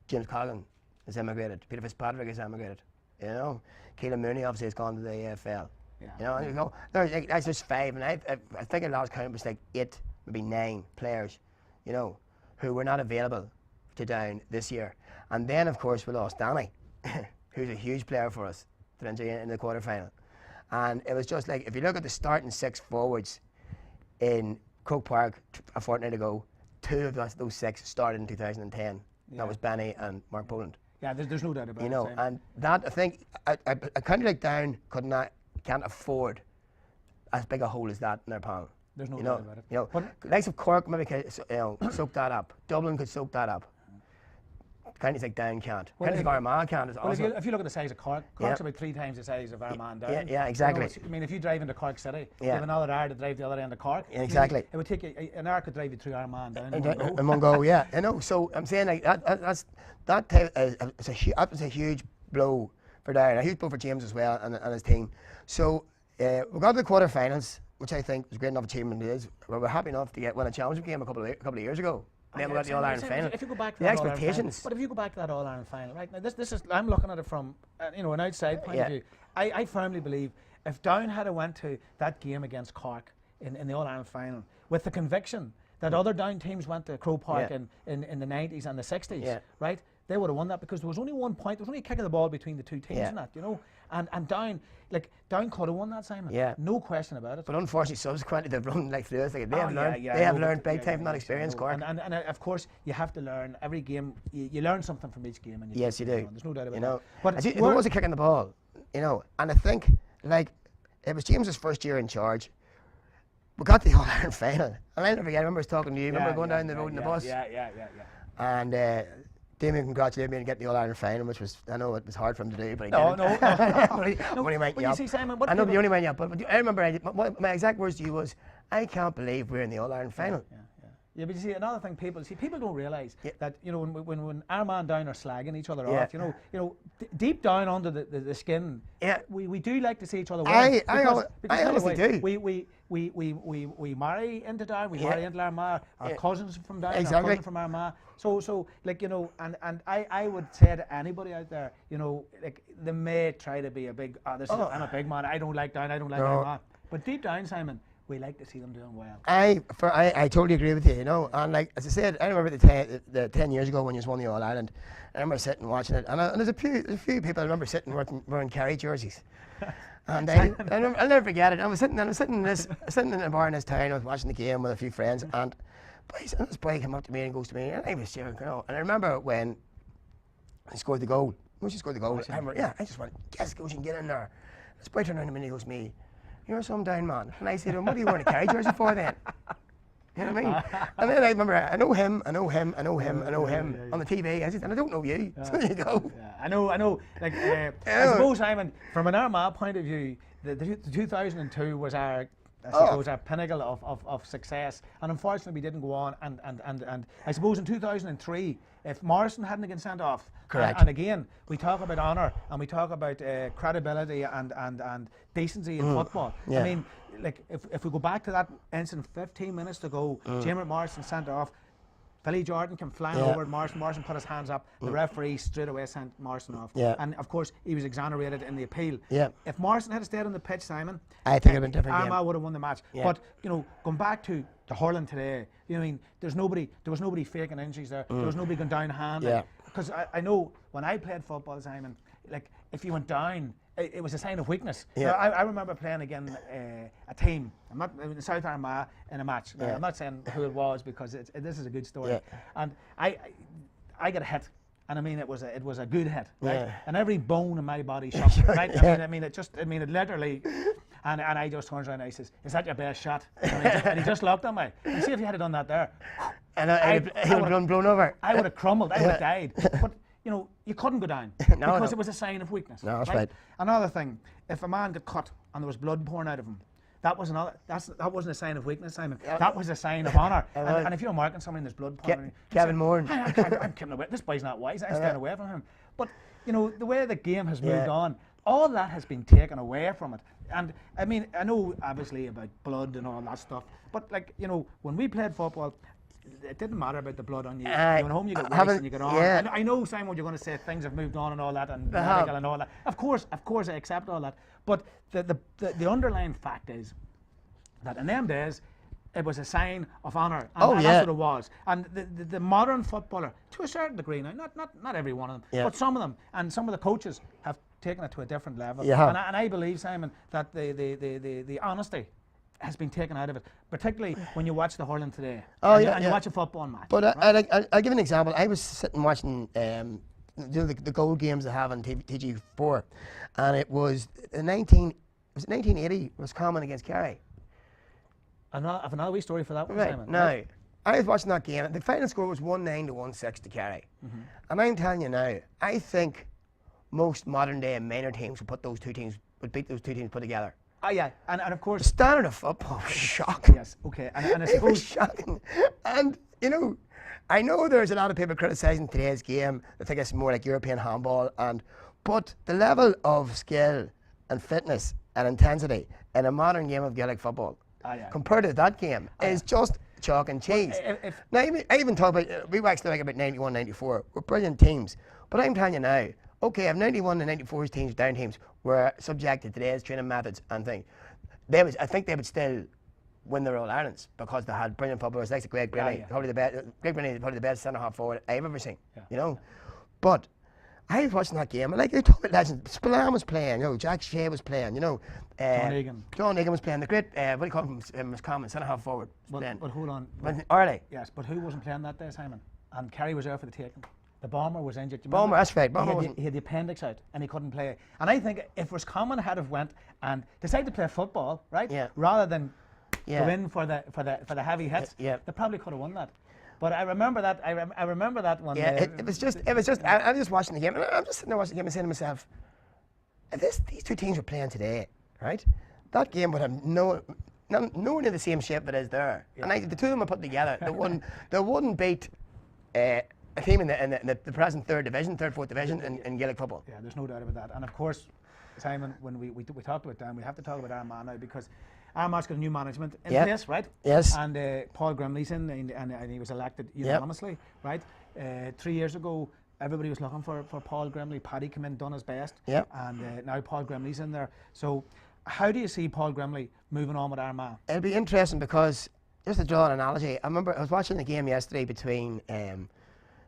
James Colgan has emigrated. Peter Fitzpatrick has emigrated. Keelan Mooney obviously has gone to the AFL. That's just 5, and I think the last count was like 8, maybe 9 players, who were not available to Down this year. And then, of course, we lost Danny, who's a huge player for us, to injury in the quarter-final. And it was just like, if you look at the starting 6 forwards in Croke Park a fortnight ago, 2 of those 6 started in 2010. That was Benny and Mark Poland. Yeah, there's no doubt about it. And that, I think, a country like Down can't afford as big a hole as that in their panel. There's no doubt about it. But likes of Cork maybe could soak that up. Dublin could soak that up. Counties like Down can't. Counties like Armagh can't. If you look at the size of Cork, Cork's about 3 times the size of Armagh and Down. Yeah, exactly. If you drive into Cork City, you have another hour to drive the other end of Cork. Exactly. It would take you an hour could drive you through Armagh and Down. In one go, yeah. So I'm saying like that's a huge blow for Down, a huge blow for James as well and his team. So we got to the quarter-finals, which I think was a great enough achievement. We were happy enough to win a championship game a couple of years ago. Then we got the All-Ireland final. If you go back to the expectations. But if you go back to that All-Ireland final, right now, this is I'm looking at it from an outside point of view. I firmly believe if Down had went to that game against Cork in the All-Ireland final with the conviction that other Down teams went to Croke Park in the 90s and the 60s, right? they would have won that because there was only 1 point. There was only a kick of the ball between the two teams Yeah. and that, you know. And Down, like Down could have won that, Simon. Yeah. No question about it. But unfortunately, subsequently, they've run like through us. Like, they have Oh, learned. yeah, They have no, learned but- big time from that yes, experience, no. Cork. And of course, you have to learn every game. You learn something from each game. And Yes, you do. There's no doubt about You know, that. But it was a kick in the ball, you know, and I think like it was James's first year in charge. We got the All-Ireland final, and I never forget. I remember talking to you. Remember going down the road in the bus, Yeah. and Damian congratulated me on getting the All-Ireland final, which was, I know it was hard for him to do, but he No, did it. no. When he went But you you up. see, Simon, I know the only man you up, but I remember my exact words to you was, "I can't believe we're in the All-Ireland final." Yeah, but you see, another thing people don't realise that, you know, when our man Down are slagging each other Yeah. off, you know, deep down under the skin, Yeah. we do like to see each other win. I because honestly anyway, do. We marry into Down, we Yeah. marry into Armagh, our Yeah. cousins from Down, our Exactly. cousins from Armagh. So like, you know, and I would say to anybody out there, you know, like they may try to be a big, I'm a big man, I don't like Down, I don't like No. Armagh. But deep down, Simon, we like to see them doing well. I totally agree with you, you know, and like as I said, I remember the 10 years ago when you won the All Ireland. I remember sitting watching it, and there's a few people I remember sitting wearing Kerry jerseys, and I'll never forget it. I was sitting in a bar in this town. I was watching the game with a few friends, and this boy came up to me and goes to me, and I was cheering, you know, and I remember when he scored the goal. When she scored the goal, I remember, I just went, yes, go, she can get in there. This boy turned around to me and he goes to me, "You're some Down man." And I said, "Well, what are you wearing a Kerry jersey for then?" You know what I mean? And then I remember, I know him on the TV. I said, "And I don't know you." So there you go. Yeah, I know. Like, I suppose, Simon, from an Armagh point of view, the 2002 was our pinnacle of success, and unfortunately we didn't go on. And I suppose in 2003, if Morrison hadn't been sent off, Correct. And again, we talk about honour and we talk about credibility and decency in football. Yeah. I mean, like if we go back to that incident 15 minutes to go, Jamie Morrison sent off. Billy Jordan came flying over at Morrison. Morrison put his hands up. The referee straight away sent Morrison off. Yeah. And of course, he was exonerated in the appeal. Yeah. If Morrison had stayed on the pitch, Simon, I think it would have been a different game. Armagh would have won the match. Yeah. But you know, going back to the hurling today, you know, I mean, there was nobody faking injuries there. There was nobody going down hand. Yeah. Because I know when I played football, Simon, like if you went down, it was a sign of weakness. Yeah. Now, I remember playing against a team. I'm not in South Armagh in a match. Now, Yeah. I'm not saying who it was because this is a good story. Yeah. And I got a hit, and I mean it was a good hit, right? Yeah. And every bone in my body shook, right? I mean it literally. And I just turned around and I says, "Is that your best shot?" And he just looked at me. And see if you had done that there, And he would have been blown over. I would have crumbled. I would have died. But you know, you couldn't go down because it was a sign of weakness. No, that's right. Another thing, if a man got cut and there was blood pouring out of him, that wasn't a sign of weakness, Simon. That was a sign of honour. And if you're marking somebody and there's blood pouring out of him, Kevin Moore. I'm keeping away. This boy's not wise. I'm staying away from him. But you know, the way the game has moved on, all that has been taken away from it. And I mean, I know obviously about blood and all that stuff, but like, you know, when we played football, it didn't matter about the blood on you. You went home, you got raced and you got on. Yeah. I know, Simon, what you're going to say, things have moved on and all that, and medical and all that. Of course, I accept all that. But the underlying fact is that in them days, it was a sign of honour, and that's what it was. And the modern footballer, to a certain degree now, not every one of them, but some of them, and some of the coaches have taken it to a different level. Yeah. And I believe, Simon, that the honesty has been taken out of it, particularly when you watch the hurling today. And you watch a football match. But right? I'll give you an example. I was sitting watching the gold games they have on TG4, and it was 1980 Roscommon against Kerry. I've another wee story for that one, Right. Simon. Now, I was watching that game. The final score was 1-9 to 1-6 to Kerry. And I'm telling you now, I think most modern day minor teams would beat those two teams put together. Yeah, and of The course, standard of football was shocking. yes, okay, and I It was suppose shocking. And, you know, I know there's a lot of people criticising today's game. They think it's more like European handball. But the level of skill and fitness and intensity in a modern game of Gaelic football compared to that game is just chalk and cheese. Now, I even talk about, we waxed like about 91, 94. We're brilliant teams. But I'm telling you now, okay, if 91 and 94's teams, down teams, were subjected to today's training methods and things, I think they would still win their All-Irelands because they had brilliant footballers like Greg Brennan, probably the best centre-half forward I've ever seen. You know, But I was watching that game, and like they told me legends, Spillane was playing, Jack Shea was playing, John Egan was playing, the great, what do you call him, Miscommon, centre-half forward. But hold on. Early. Yes, but who wasn't playing that day, Simon? And Kerry was there for the taking. The bomber was injured. Bomber, that's right. He had the appendix out and he couldn't play. And I think if Roscommon had have went and decided to play football, right, rather than go in for the heavy hits, they probably could have won that. But I remember that. I remember that one. Yeah, it was just. I'm just watching the game, and I'm just sitting there watching the game and saying to myself, if these two teams were playing today, right, that game would have nowhere near the same shape it is there. Yeah. And the two of them are put together. They wouldn't beat a team in the present fourth division in Gaelic football. Yeah, there's no doubt about that. And of course, Simon, when we talked about that, we have to talk about Armagh now because Armagh's got a new management in place, right? Yes. And Paul Grimley's in, and he was elected unanimously, right? 3 years ago, everybody was looking for Paul Grimley. Paddy came in, done his best, and now Paul Grimley's in there. So, how do you see Paul Grimley moving on with Armagh? It'll be interesting because, just to draw an analogy, I remember I was watching the game yesterday between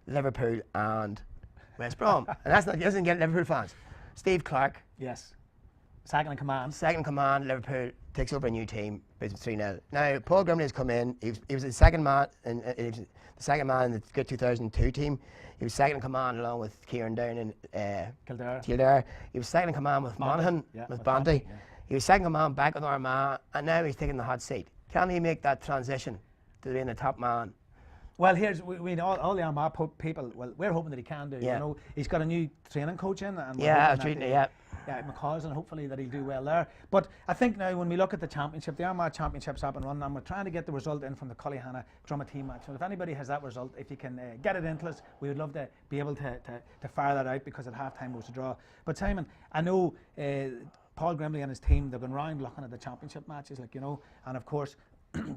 Liverpool and West Brom, and that doesn't get Liverpool fans. Steve Clark. Yes. Second in command. Liverpool takes over a new team, beats 3-0. Now Paul Grimley has come in. He was the second man, in the good 2002 team. He was second in command along with Kieran Down and Kildare. He was second in command with Monaghan, with Banty. Yeah. He was second in command back with Armagh, and now he's taking the hot seat. Can he make that transition to being the top man? Well, all the Armagh people. Well, we're hoping that he can do. Yeah. He's got a new training coach in, and McCullough, and hopefully that he'll do well there. But I think now when we look at the championship, the Armagh Championship's up and running, and we're trying to get the result in from the Cullyhanna Drummatee match. So if anybody has that result, if you can get it into us, we would love to be able to fire that out because at half-time was a draw. But Simon, I know Paul Grimley and his team, they've been round looking at the championship matches, and of course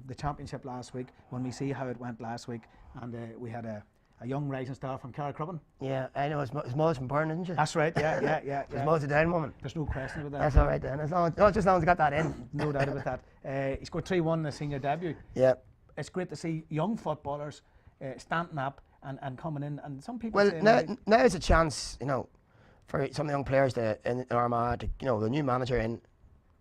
the championship last week, when we see how it went last week, and we had a young rising star from Carrickcrubbin. Yeah, I know. His mother's from Burn, isn't she? That's right, yeah. His mother's a down woman. There's no question about that. That's all right then. As long as he got that in. No doubt about that. He scored 3-1 in the senior debut. Yeah. It's great to see young footballers standing up and coming in. And some people well, say now is a chance, for some of the young players in Armagh to, the new manager in,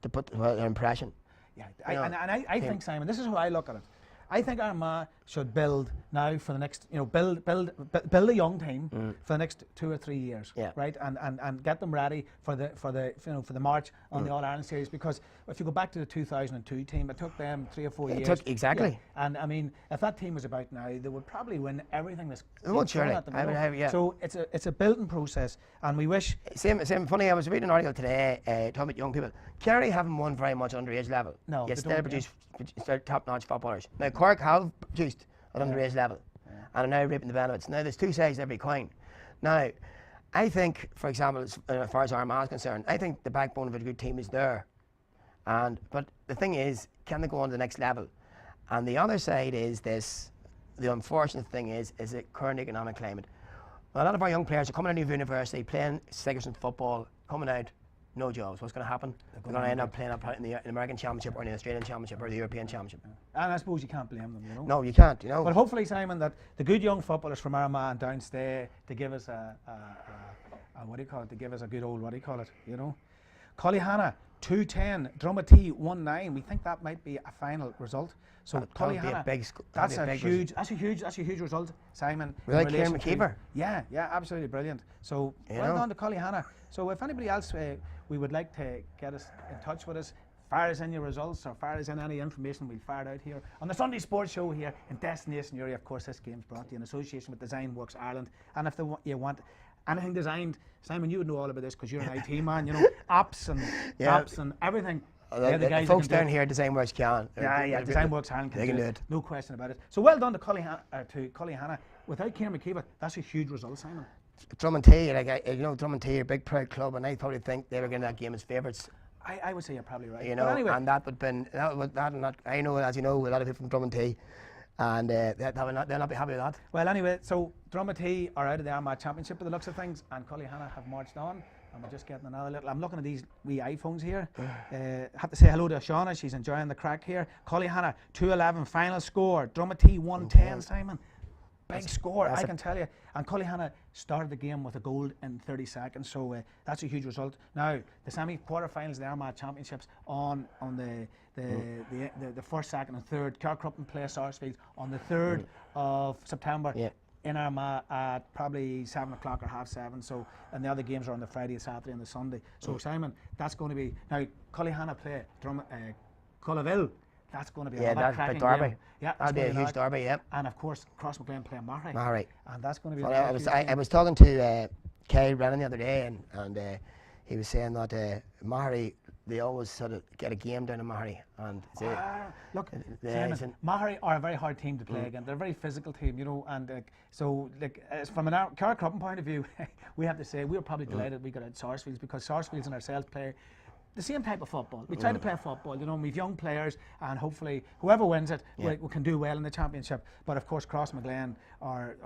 to put their impression. Yeah, I think, Simon, this is how I look at it. I think Armagh should build now for the next, build a young team for the next 2 or 3 years, right? And get them ready for the march on the All Ireland series, because if you go back to the 2002 team, it took them 3 or 4 years. Exactly. Yeah. And I mean, if that team was about now, they would probably win everything that's surely. At them. So it's a building process, and we wish. Same. Funny, I was reading an article today talking about young people. Kerry haven't won very much underage level. No, yes, they produce top-notch footballers. Now Cork have produced at underage level, and are now reaping the benefits. Now there's two sides to every coin. Now, I think, for example, as far as Armagh is concerned, I think the backbone of a good team is there. But the thing is, can they go on to the next level? And the other side is this. The unfortunate thing is the current economic climate. Well, a lot of our young players are coming out of university, playing Sigerson football, coming out, no jobs. What's going to happen? They're going to end up playing in the American Championship or in the Australian Championship or the European Championship. And I suppose you can't blame them, No, you can't, But hopefully, Simon, that the good young footballers from Armagh and down stay to give us to give us a good old, Cullyhanna 2-10, Drummatee 1-9. We think that might be a final result. So Cullyhanna, that's a huge result, Simon. Without Kieran McKeever. Yeah, absolutely brilliant. So well done to Cullyhanna. So if anybody else we would like to get us in touch with us, fire us in your results or fire us in any information, we'll fire it out here on the Sunday Sports Show here in Destination Newry. Of course, this game's brought to you in association with Design Works Ireland. And if you want anything designed, Simon, you would know all about this because you're an IT man, apps and everything. The folks down here, Design Works can. Design Works Ireland can do it. No question about it. So well done to Cullyhanna. Without Kieran McKeever, that's a huge result, Simon. Drummatee, Drummatee are a big proud club, and I probably think they were getting that game as favourites. I would say you're probably right. Anyway. And that would been I know, as you know, a lot of people from Drummatee, and they'll not be happy with that. Well, anyway, so Drummatee are out of the Armagh Championship by the looks of things, and Cullyhanna have marched on. And we're just getting another little. I'm looking at these wee iPhones here. Have to say hello to Shauna. She's enjoying the crack here. Cullyhanna 2-11 final score. Drummatee 1-10. Simon. big score, that's I can tell you. And Cullyhanna started the game with a goal in 30 seconds, so that's a huge result. Now, the semi-quarterfinals of the Armagh Championships on the first, second and third. Carcruppen play Sarsfield on the 3rd of September. Yeah. In Armagh at probably 7 o'clock or 7:30. So, and the other games are on the Friday, Saturday, and the Sunday. So, Simon, that's going to be now. Cullyhanna play Cullaville. That's going to be that's big derby. Game. Yeah, that'll be a huge derby. Yeah. And of course, Crossmaglen play Mahray. Mahray. And that's going to be. Well, I was talking to Kay Brennan the other day, and he was saying that Mahray, they always sort of get a game down in Mahray, and look, Simon, Mahray are a very hard team to play against. They're a very physical team, you know, and so like from an Carcruppen point of view, we have to say we were probably delighted we got out Sarsfields, because Sarsfields and ourselves play the same type of football. We try to play football, you know, we've young players, and hopefully whoever wins it, we can do well in the championship. But of course, Crossmaglen are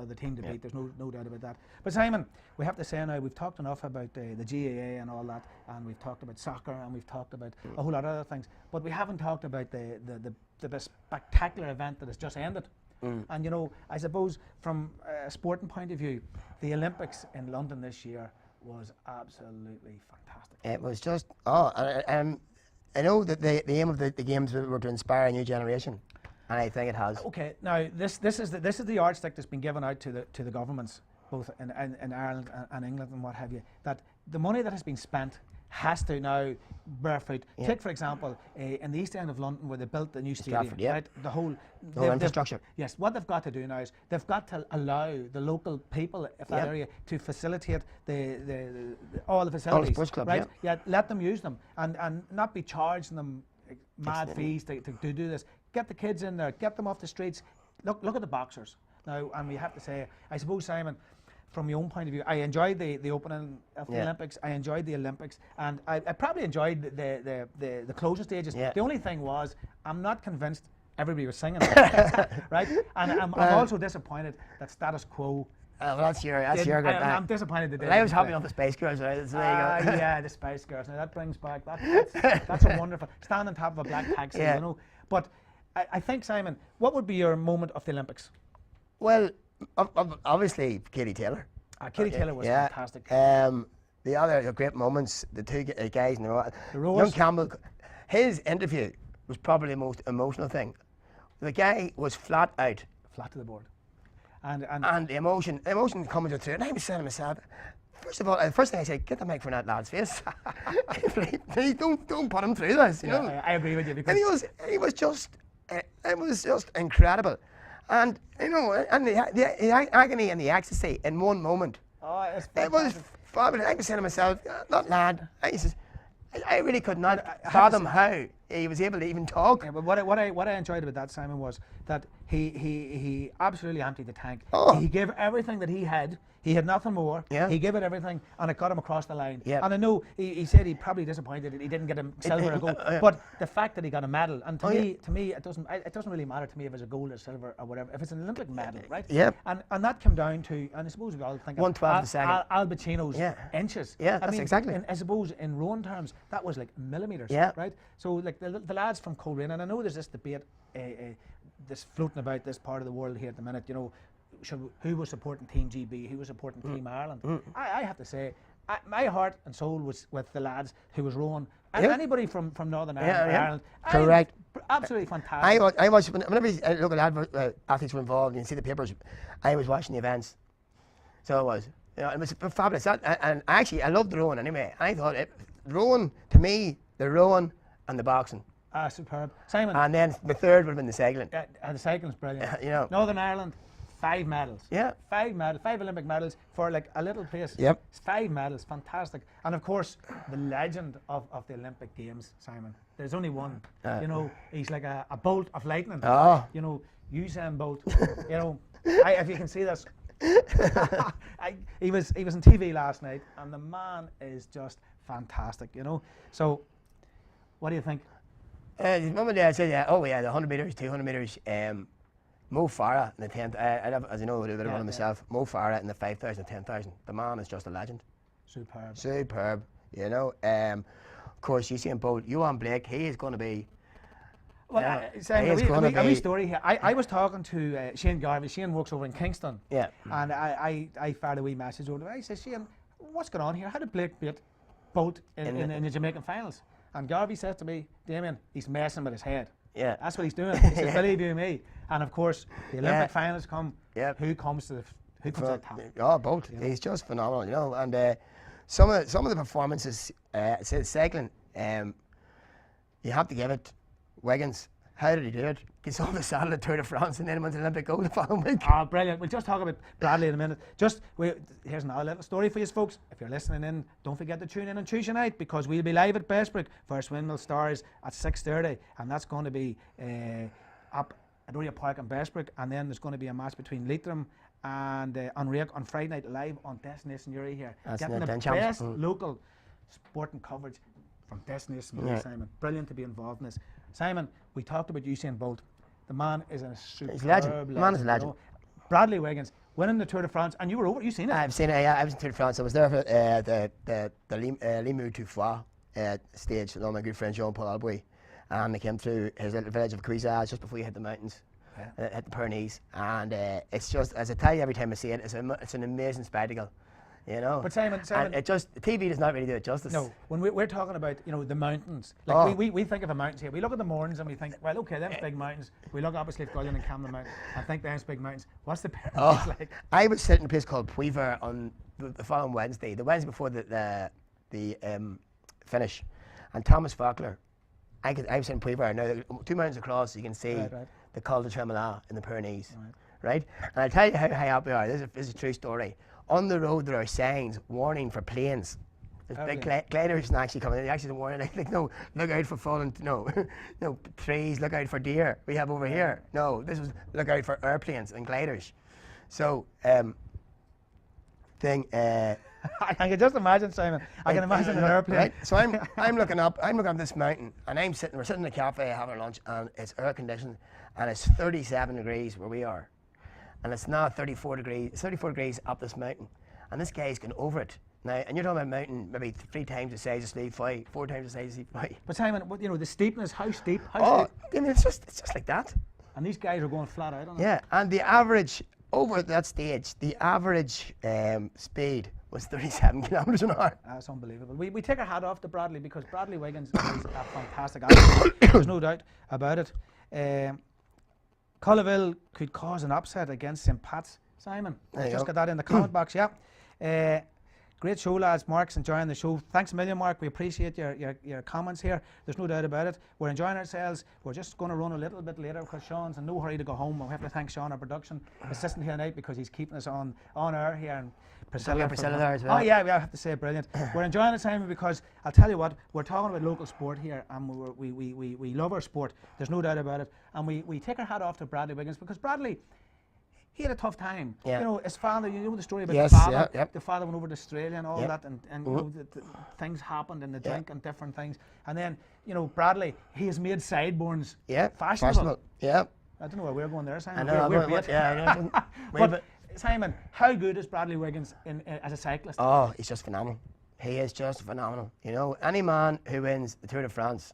the team to beat. There's no doubt about that. But Simon, we have to say now, we've talked enough about the GAA and all that, and we've talked about soccer, and we've talked about a whole lot of other things, but we haven't talked about the spectacular event that has just ended. And you know, I suppose from a sporting point of view, the Olympics in London this year was absolutely fantastic. It was just, I know that the aim of the games were to inspire a new generation, and I think it has. Okay, now this is the yardstick that's been given out to the governments, both in Ireland and England and what have you, that the money that has been spent has to now bear fruit. Take for example, in the East End of London, where they built the new stadium, Stratford, yeah. right? The whole infrastructure. Yes, what they've got to do now is they've got to allow the local people of that area to facilitate all the facilities. All the sports clubs, right? Yeah, let them use them and not be charging them mad fees to do this. Get the kids in there, get them off the streets. Look at the boxers now, and we have to say, I suppose, Simon, from my own point of view, I enjoyed the opening of the Olympics. I enjoyed the Olympics, and I probably enjoyed the closing stages. Yeah. The only thing was, I'm not convinced everybody was singing, right? And I'm also disappointed that status quo. Well, that's your good. I'm disappointed that I was happy on the Spice Girls, right? So there you go. Yeah, the Spice Girls. Now that brings back that's a wonderful stand on top of a black taxi, you know. But I think, Simon, what would be your moment of the Olympics? Well, obviously, Katie Taylor. Katie Taylor was fantastic. The other great moments, the two guys in the row. Young Campbell, his interview was probably the most emotional thing. The guy was flat out. Flat to the board. And the emotion coming through. And I was saying to myself, first of all, the first thing I said, get the mic from that lad's face. Please don't put him through this, you know. I agree with you. Because and he was just, it was just incredible. And you know, and the agony and the ecstasy in one moment. It was fabulous. I was saying to myself, that lad, I really could not fathom how he was able to even talk. Yeah, but what I enjoyed about that, Simon, was that he absolutely emptied the tank. He gave everything that he had. He had nothing more. Yeah. He gave it everything, and it got him across the line. Yeah. And I know he said he probably disappointed that he didn't get a silver or gold, but the fact that he got a medal, and to me, it doesn't really matter to me if it's a gold or silver or whatever. If it's an Olympic medal, right? Yeah. And that came down to, and I suppose we all think 1/12 of a second. Al Pacino's inches. Yeah, that's exactly. I suppose in rowing terms, that was like millimeters. Yeah. Right. So like the lads from Coleraine, and I know there's this debate, this floating about this part of the world here at the minute. You know, who was supporting Team GB, who was supporting Team Ireland. I have to say, my heart and soul was with the lads who was rowing. And anybody from Northern Ireland. Correct. Absolutely fantastic. I watched, whenever I look at athletes were involved, you can see the papers, I was watching the events. So it was. You know, it was fabulous. And actually, I loved the rowing anyway. I thought rowing, to me, the rowing and the boxing. Superb. Simon. And then the third would have been the cycling. And the cycling's brilliant. You know. Northern Ireland, 5 medals. Yeah. 5 medals, 5 Olympic medals for like a little place. Yep. 5 medals, fantastic. And of course, the legend of the Olympic Games, Simon. There's only one. You know, he's like a bolt of lightning. Oh. You know, Usain Bolt. You know, if you can see this. He was on TV last night, and the man is just fantastic. You know. So, what do you think? His mum and dad said, the 100 metres, 200 metres. Mo Farah in the 10th, as you know, I would have run myself. Mo Farah in the 5,000, 10,000. The man is just a legend. Superb. You know, of course, Usain Bolt, Johan Blake, he is going to be Well, Yeah. Simon, He is gonna a wee be- story here. I was talking to Shane Garvey. Shane works over in Kingston. Yeah. And I fired a wee message over to him. I said, Shane, what's going on here? How did Blake beat Bolt in the Jamaican finals? And Garvey says to me, Damian, he's messing with his head. Yeah. That's what he's doing. He says, believe you me. And of course, the Olympic finals come. Yep. Who comes out top? Oh, Bolt. You know? He's just phenomenal, you know. And some of the performances, cycling, you have to give it. Wiggins, how did he do it? Gets on the saddle at Tour de France and then went to Olympic gold the following week. Oh, brilliant. We'll just talk about Bradley in a minute. Here's another little story for you folks. If you're listening in, don't forget to tune in on Tuesday night because we'll be live at Bestbrook for Windmill Stars at 6:30, and that's going to be up at Oriel Park in Bestbrook, and then there's going to be a match between Leitrim and Unreal on Friday night live on Destination Newry here. That's Getting the best local sporting coverage from Destination Newry, Simon. Brilliant to be involved in this. Simon, we talked about Usain Bolt. The man is a superb He's a legend. The man is a legend. You know. Bradley Wiggins winning the Tour de France, and you were over. You seen it? I've seen it. Yeah, I was in Tour de France. I was there for the Limoux to Foix stage with all my good friend Jean-Paul Alboy, and they came through his little village of Cuisaz just before you hit the mountains, hit the Pyrenees, and it's just, as I tell you every time I see it, it's an amazing spectacle. You know, but Simon, and it just TV does not really do it justice. No, when we're talking about the mountains, like we think of the mountains here. We look at the Mournes and we think, well, okay, them big mountains. We look obviously at Gullion and Camden Mountain and think them's big mountains. What's the Pyrenees like? I was sitting in a place called Puiver on the following Wednesday, the Wednesday before the finish, and Thomas Faulkner. I was sitting in Puiver. Now 2 mountains across, you can see the Col de Tremolat in the Pyrenees, right? And I'll tell you how high up we are. This is a true story. On the road, there are signs warning for planes. There's big gliders actually coming. They actually warning, like, no, look out for falling, no, trees, look out for deer. We have over here. No, this was look out for airplanes and gliders. So, I can just imagine, Simon. I can imagine an airplane. Right? So I'm looking up this mountain, and we're sitting in a cafe having lunch, and it's air conditioned, and it's 37 degrees where we are. And it's now 34 degrees. It's 34 degrees up this mountain, and this guy's going over it now. And you're talking about a mountain maybe 3 times the size of Sleeve 5, 4 times the size of Sleeve 5. But Simon, the steepness, how steep? I mean, it's just like that. And these guys are going flat out on it. Yeah, and the average over that stage, the average speed was 37 kilometres an hour. That's unbelievable. We take our hat off to Bradley because Bradley Wiggins is a fantastic athlete. There's no doubt about it. Colleville could cause an upset against St. Pat's. Simon, just got that in the comment box, yeah. Great show, lads. Mark's enjoying the show. Thanks a million, Mark. We appreciate your comments here. There's no doubt about it. We're enjoying ourselves. We're just going to run a little bit later because Sean's in no hurry to go home. We have to thank Sean, our production assistant here tonight, because he's keeping us on air here. And Priscilla there as well. Oh yeah, I have to say brilliant. We're enjoying it, Simon, because I'll tell you what, we're talking about local sport here, and we love our sport. There's no doubt about it, and we take our hat off to Bradley Wiggins because Bradley, he had a tough time. Yeah. You know, his father. You know the story about yes, the father. Yeah, yep. The father went over to Australia and all that, and you know, the things happened in the drink and different things, and then Bradley, he has made sideburns fashionable. Yeah. I don't know where we're going there, Simon. I know. But Simon, how good is Bradley Wiggins as a cyclist? Oh, he's just phenomenal. He is just phenomenal. You know, any man who wins the Tour de France,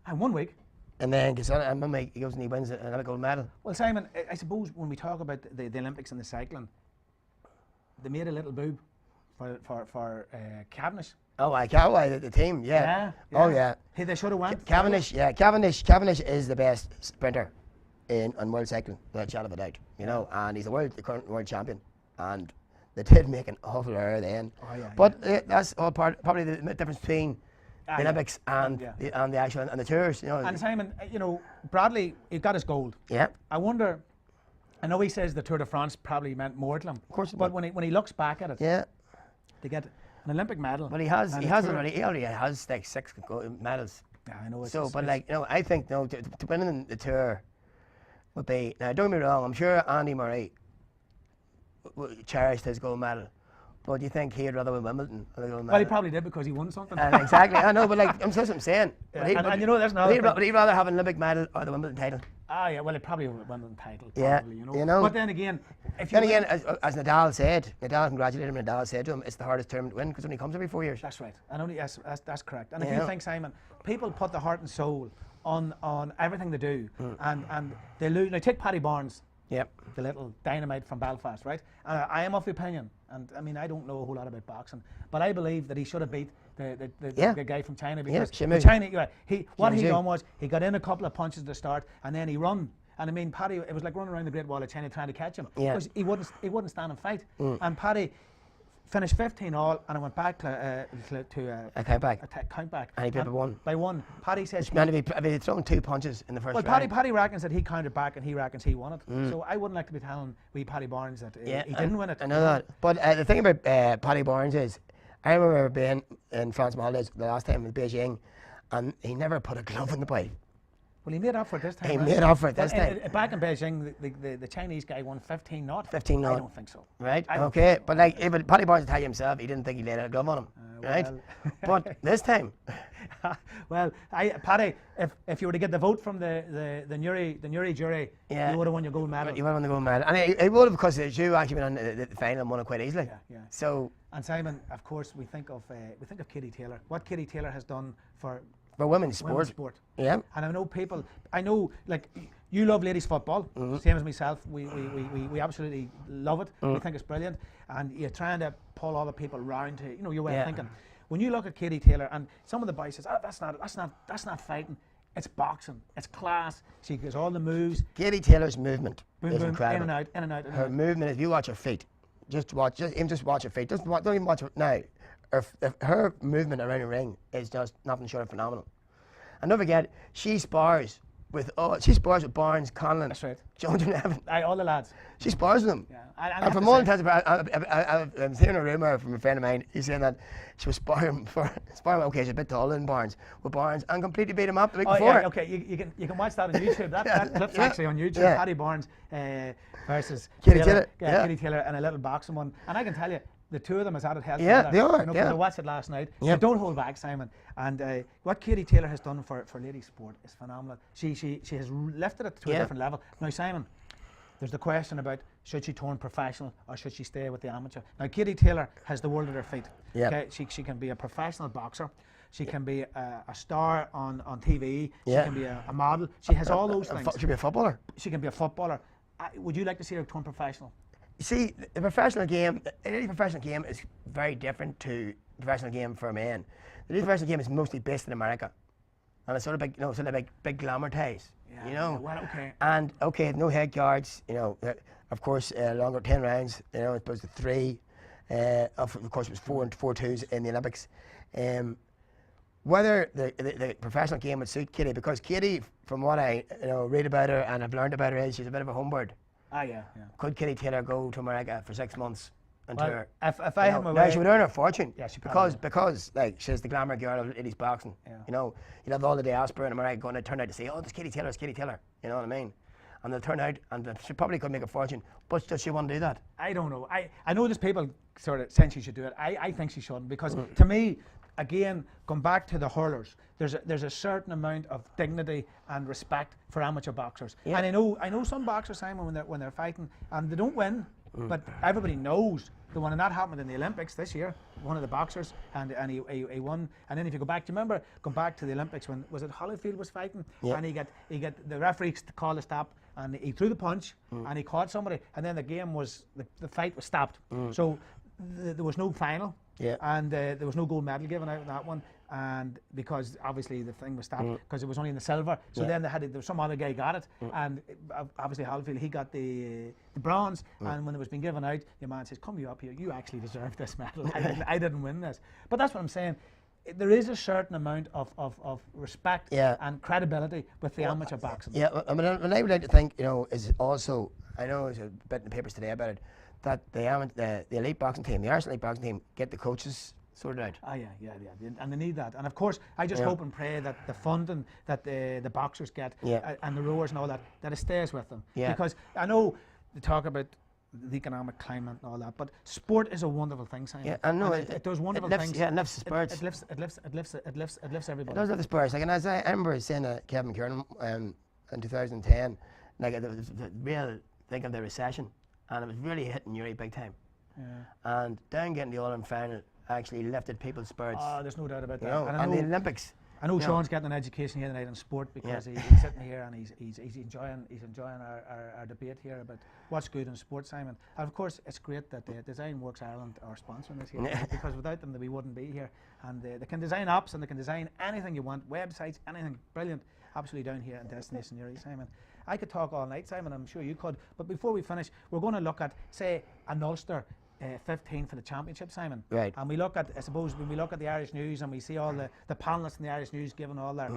and 1 week, and then gets on it, and he goes and he wins another gold medal. Well, Simon, I suppose when we talk about the Olympics and the cycling, they made a little boob for Cavendish. Oh, the team, yeah. Oh, yeah. Hey, they should have went. Cavendish is the best sprinter in world cycling, without a shadow of a doubt. You know, and he's the current world champion. And they did make an awful error then. Oh, yeah, but that's all probably the difference between the Olympics and the actual and the tours. You know. And Simon, Bradley, he got his gold. Yeah. I wonder. I know he says the Tour de France probably meant more to him. Of course. But when he looks back at it, to get an Olympic medal. But he already has like 6 gold medals. Yeah, I know. I think to win in the tour would be, now don't get me wrong, I'm sure Andy Murray cherished his gold medal, but do you think he'd rather win Wimbledon than the gold medal? Well, he probably did because he won something. Exactly, I know, but that's what I'm saying. Yeah. But there's another would he rather have an Olympic medal or the Wimbledon title? Ah, yeah, well, he probably would have won the title. Yeah, probably, you know. But then again, as Nadal congratulated him, Nadal said to him, it's the hardest tournament to win because it only comes every 4 years. That's right. And only that's correct. And if you think, Simon, people put the heart and soul on everything they do, and they lose. Now take Paddy Barnes, Yep. the little dynamite from Belfast, right? I am of the opinion, and I mean I don't know a whole lot about boxing, but I believe that he should have beat the guy from China, because the China, what he done was he got in a couple of punches at the start, and then he run. And I mean, Paddy, it was like running around the Great Wall of China trying to catch him, because he wouldn't stand and fight. And Paddy finished 15-all, and I went back to a countback. Countback. And he beat by one. Paddy says. It's meant to be thrown 2 punches in the first round. Paddy reckons that he countered back, and he reckons he won it. So I wouldn't like to be telling wee Paddy Barnes that he didn't win it. I know that. But the thing about Paddy Barnes is, I remember being in France holidays the last time in Beijing, and he never put a glove in the boy. Well, he made up for it this time. He made up for it this time. Back in Beijing, the Chinese guy won 15-0. 15-0. I don't think so. Right? Okay. But like, even Paddy Barnes tell you himself, he didn't think he laid a glove on him. Right? But this time. Well, Paddy, if you were to get the vote from the Newry jury, you would have won your gold medal. You would have won the gold medal. And he would have, because you actually went on the final and won it quite easily. Yeah. So. And Simon, of course, we think of Katie Taylor. What Katie Taylor has done for women's sport. Yeah. And I know, like, you love ladies football, same as myself. We absolutely love it. We think it's brilliant. And you're trying to pull other people round to, your way of thinking. When you look at Katie Taylor, and some of the boys says, that's not fighting. It's boxing. It's class. She does all the moves. Katie Taylor's movement is incredible. In and out. Her movement, if you watch her feet, just watch her feet. Don't even watch her now. Her movement around the ring is just nothing short of phenomenal. And don't forget, she spars with Barnes, Conlon, that's right, Jones and Evan. All the lads. She spars with them. Yeah. And from all intents and purposes, I'm hearing a rumour from a friend of mine. He's saying that she was sparring. Okay, she's a bit taller than Barnes, and completely beat him up the week before. Yeah, okay, you can watch that on YouTube. That clip's actually on YouTube. Yeah. Paddy Barnes versus Katie Taylor. Katie Taylor in a little boxing one, and I can tell you, the two of them has had it held together. They are. I watched it last night. So don't hold back, Simon. And what Katie Taylor has done for ladies sport is phenomenal. She has lifted it to a different level. Now, Simon, there's the question about should she turn professional or should she stay with the amateur. Now, Katie Taylor has the world at her feet. Yep. Okay, she can be a professional boxer. She can be a star on TV. She can be a model. She has all those things. She can be a footballer. She can be a footballer. Would you like to see her turn professional? You see, the professional game, any professional game is very different to the professional game for men. The professional game is mostly based in America, and it's sort of big glamour-tized, Well, okay. And no head guards, of course, longer 10 rounds, as opposed to 3. Of course, it was 4 and 4 twos in the Olympics. Whether the professional game would suit Katie, because Katie, from what I read about her and I've learned about her, is she's a bit of a homebird. Yeah. Could Katie Taylor go to America for 6 months and tour? If I had my way, now she would earn her fortune. Yeah, she because like she's the glamour girl of ladies boxing. Yeah. You'd have all the diaspora in America going to turn out to say, oh, it's Katie Taylor, it's Katie Taylor. You know what I mean? And they'll turn out, and she probably could make a fortune. But does she want to do that? I don't know. I know there's people sort of saying she should do it. I think she shouldn't, because to me, again, going back to the hurlers, there's a certain amount of dignity and respect for amateur boxers. Yeah. And I know some boxers, Simon, when they're fighting and they don't win, but everybody knows the one, and that happened in the Olympics this year. One of the boxers, and he won. And then if you go back, do you remember going back to the Olympics when was it Holyfield was fighting, and he got the referee called a stop, and he threw the punch and he caught somebody, and then the game was the fight was stopped. So there was no final. Yeah. And there was no gold medal given out in that one, and because obviously the thing was stopped because it was only in the silver. So then there was some other guy got it, and obviously Holyfield, he got the bronze. And when it was being given out, your man says, "Come you up here, you actually deserve this medal. I didn't win this." But that's what I'm saying. There is a certain amount of respect and credibility with the amateur boxing. Yeah, I mean, what I would like to think, is also, I know there's a bit in the papers today about it, that the elite boxing team, the Irish elite boxing team, get the coaches sorted out. Yeah, and they need that. And of course, I just hope and pray that the funding that the boxers get and the rowers and all that it stays with them. Yeah. Because I know they talk about the economic climate and all that, but sport is a wonderful thing, Simon. Yeah, I know. It does wonderful things. Yeah, it lifts the spirits. It lifts everybody. It does lift the spirits. Like, and as I remember saying to Kevin Kieran in 2010, like the real think of the recession. And it was really hitting Newry big time. Yeah. And down getting the All-Ireland final actually lifted people's spirits. Oh, there's no doubt about that. And the Olympics. I know Yeah. Sean's getting an education here tonight in sport because he's sitting here and he's enjoying our debate here about what's good in sport, Simon. And of course, it's great that Design Works Ireland are sponsoring this here because without them, we wouldn't be here. And they can design apps and they can design anything you want, websites, anything. Brilliant, absolutely down here in Destination Newry, Simon. I could talk all night, Simon. I'm sure you could. But before we finish, we're going to look at, say, an Ulster 15 for the championship, Simon. Right. And we look at, I suppose, when we look at the Irish News and we see all the panellists in the Irish News giving all their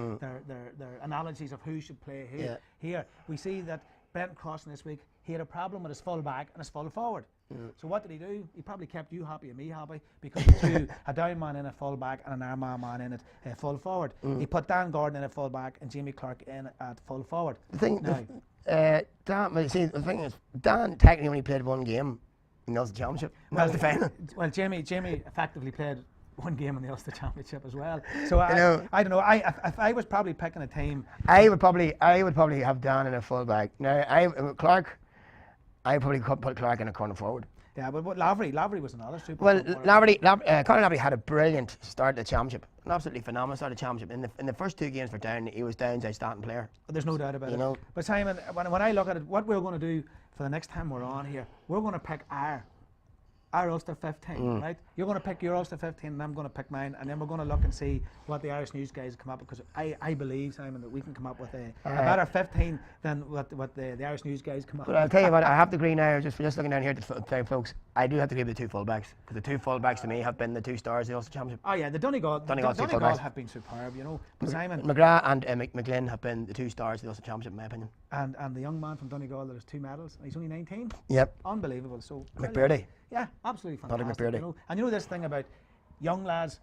analogies of who should play who. Here, we see that Brenton Crossan this week, he had a problem with his full back and his full forward. So what did he do? He probably kept you happy and me happy because he threw a down man in at full back and an Armagh man in at full forward. He put Dan Gordon in at full back and Jamie Clark in at full forward. The thing, Now, Dan, see, the thing is, Dan technically only played one game in the Ulster Championship. That was the final. Well, Jamie effectively played one game in the Ulster Championship as well. So I don't know. If I was probably picking a team, I would probably have Dan in a full back. Now, Clark, I probably could put Clark in a corner forward. Yeah, but Lavery was another super. Well, Conor Lavery had a brilliant start to the championship, an absolutely phenomenal start to the championship. In the first 2 games for Down, he was Down's outstanding player. There's no doubt about You it. know. But Simon, when I look at it, what we're going to do for the next time we're on here, we're going to pick our Ulster 15, right? You're going to pick your Ulster 15 and I'm going to pick mine, and then we're going to look and see what the Irish News guys come up with, because I believe, Simon, that we can come up with a better 15 than what the Irish News guys come up with. But I'll tell you what, I have to agree now, just looking down here to tell folks, I do have to agree with the 2 fullbacks, because the 2 fullbacks to me have been the 2 stars of the Ulster Championship. Oh yeah, the Donegal have been superb, you know. But Simon, McGrath and McGlynn have been the 2 stars of the Ulster Championship, in my opinion. And the young man from Donegal that has 2 medals, and he's only 19. Yep. Unbelievable. So McBurney. Yeah, absolutely fantastic. McBurney. You know? And you know this thing about young lads,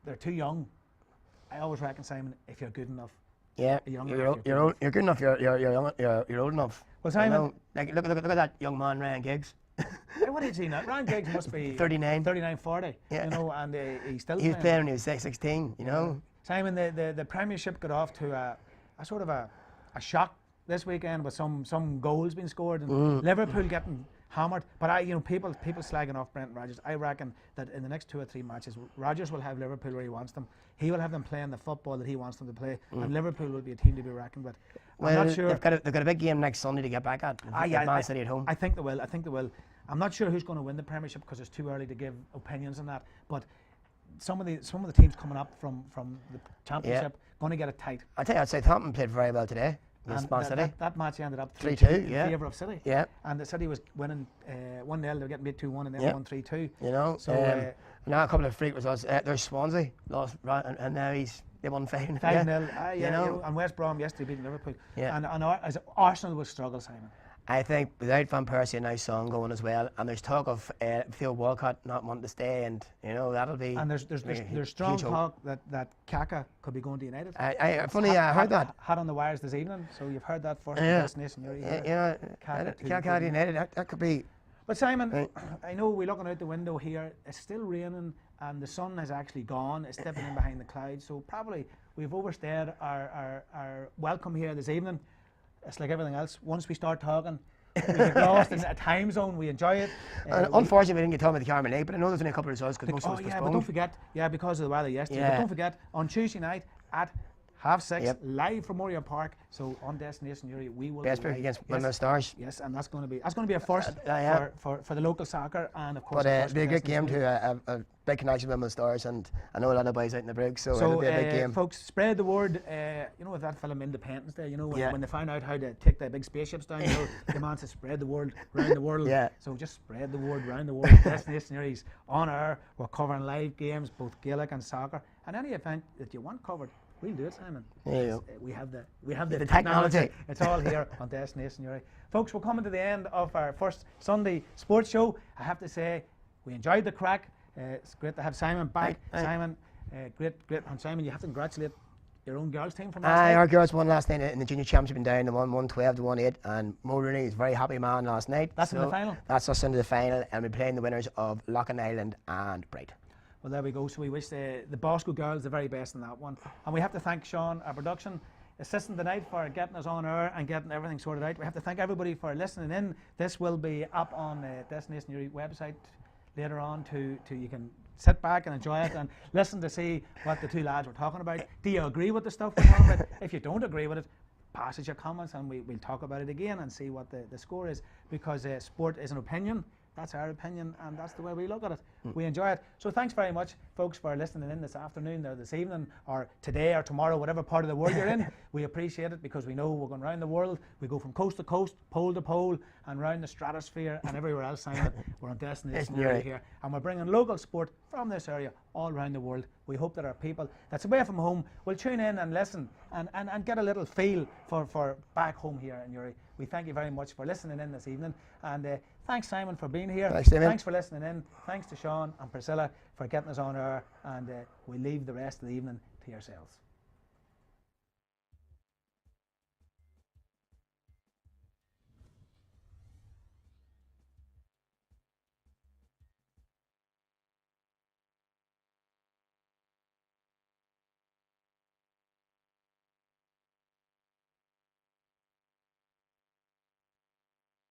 they're too young. I always reckon, Simon, if you're good enough. Yeah, you're good enough. You're old enough. Well, Simon, you know, like, look at that young man, Ryan Giggs. What age is he now? Ryan Giggs must be 39, 40. Yeah. You know, and he's still. He was playing when he was 16. You know. Simon, the Premiership got off to a sort of a shock this weekend with some goals being scored and Liverpool getting hammered. But people slagging off Brendan Rodgers. I reckon that in the next 2 or 3 matches, Rodgers will have Liverpool where he wants them. He will have them playing the football that he wants them to play, and Liverpool will be a team to be reckoned with. I'm not sure. They've got a big game next Sunday to get back at. Man City at home. I think they will. I'm not sure who's going to win the Premiership because it's too early to give opinions on that. But some of the teams coming up from the Championship going to get it tight. I tell you, Southampton played very well today. That match ended up 3-2 in favour of City. Yeah. And the City was winning 1-0. They were getting beat 2-1 and then won 3-2. You know. So now a couple of freak results. There's Swansea lost, and now they won 5-0. 5-0. You know. And West Brom yesterday beating Liverpool. Yeah. And as Arsenal will struggle, Simon. I think without Van Persie and now Son going as well, and there's talk of Theo Walcott not wanting to stay, and you know that'll be. And there's strong talk that Kaka could be going to United. I heard that. Had on the wires this evening, so you've heard that first. Destination Newry. Kaka to United. That could be. But Simon, I know we're looking out the window here. It's still raining, and the sun has actually gone. It's dipping in behind the clouds, so probably we've overstayed our welcome here this evening. It's like everything else. Once we start talking, we get lost in a time zone. We enjoy it. Unfortunately, we didn't get talking about the Carmen League, but I know there's only a couple of results because most of us postponed. But don't forget, because of the weather yesterday. But don't forget, on Tuesday night at 6:30, live from Oriel Park. So on Destination Newry, we will. Desperate against Windmill Stars. Yes, and that's going to be a first for the local soccer, and of course. But it'll be a good game to a big connection with Windmill Stars, and I know a lot of boys out in the Brigg, so it'll be a big game. Folks, spread the word. You know, with that film Independence Day, you know, when they found out how to take the big spaceships down, you know, the man said spread the word around the world. So just spread the word around the world. Destination Newry's on air. We're covering live games, both Gaelic and soccer, and any event that you want covered. We'll do it, Simon. We have the technology. It's all here on Destination Newry. Folks, we're coming to the end of our first Sunday sports show. I have to say, we enjoyed the crack. It's great to have Simon back. Simon, great. And Simon, you have to congratulate your own girls' team from last night. Our girls won last night in the junior championship in Down. They won 112 to 18, and Mo Rooney is a very happy man last night. That's in the final? That's us into the final, and we're playing the winners of Loughlin Island and Bright. Well, there we go. So we wish the Bosco girls the very best in that one. And we have to thank Sean, our production assistant tonight, for getting us on air and getting everything sorted out. We have to thank everybody for listening in. This will be up on Destination Newry website later on to you can sit back and enjoy it and listen to see what the two lads were talking about. Do you agree with the stuff we're talking about? If you don't agree with it, pass us your comments and we'll talk about it again and see what the score is, because sport is an opinion. That's our opinion, and that's the way we look at it. We enjoy it. So thanks very much, folks, for listening in this afternoon or this evening or today or tomorrow, whatever part of the world you're in. We appreciate it, because we know we're going around the world. We go from coast to coast, pole to pole, and round the stratosphere and everywhere else. Simon, we're on Destination Newry here, and we're bringing local sport from this area all around the world. We hope that our people that's away from home will tune in and listen and get a little feel for back home here in Newry. We thank you very much for listening in this evening, and thanks, Simon, for being here. Thanks, Damian. Thanks for listening in. Thanks to Sean and Priscilla for getting us on air, and we'll leave the rest of the evening to yourselves.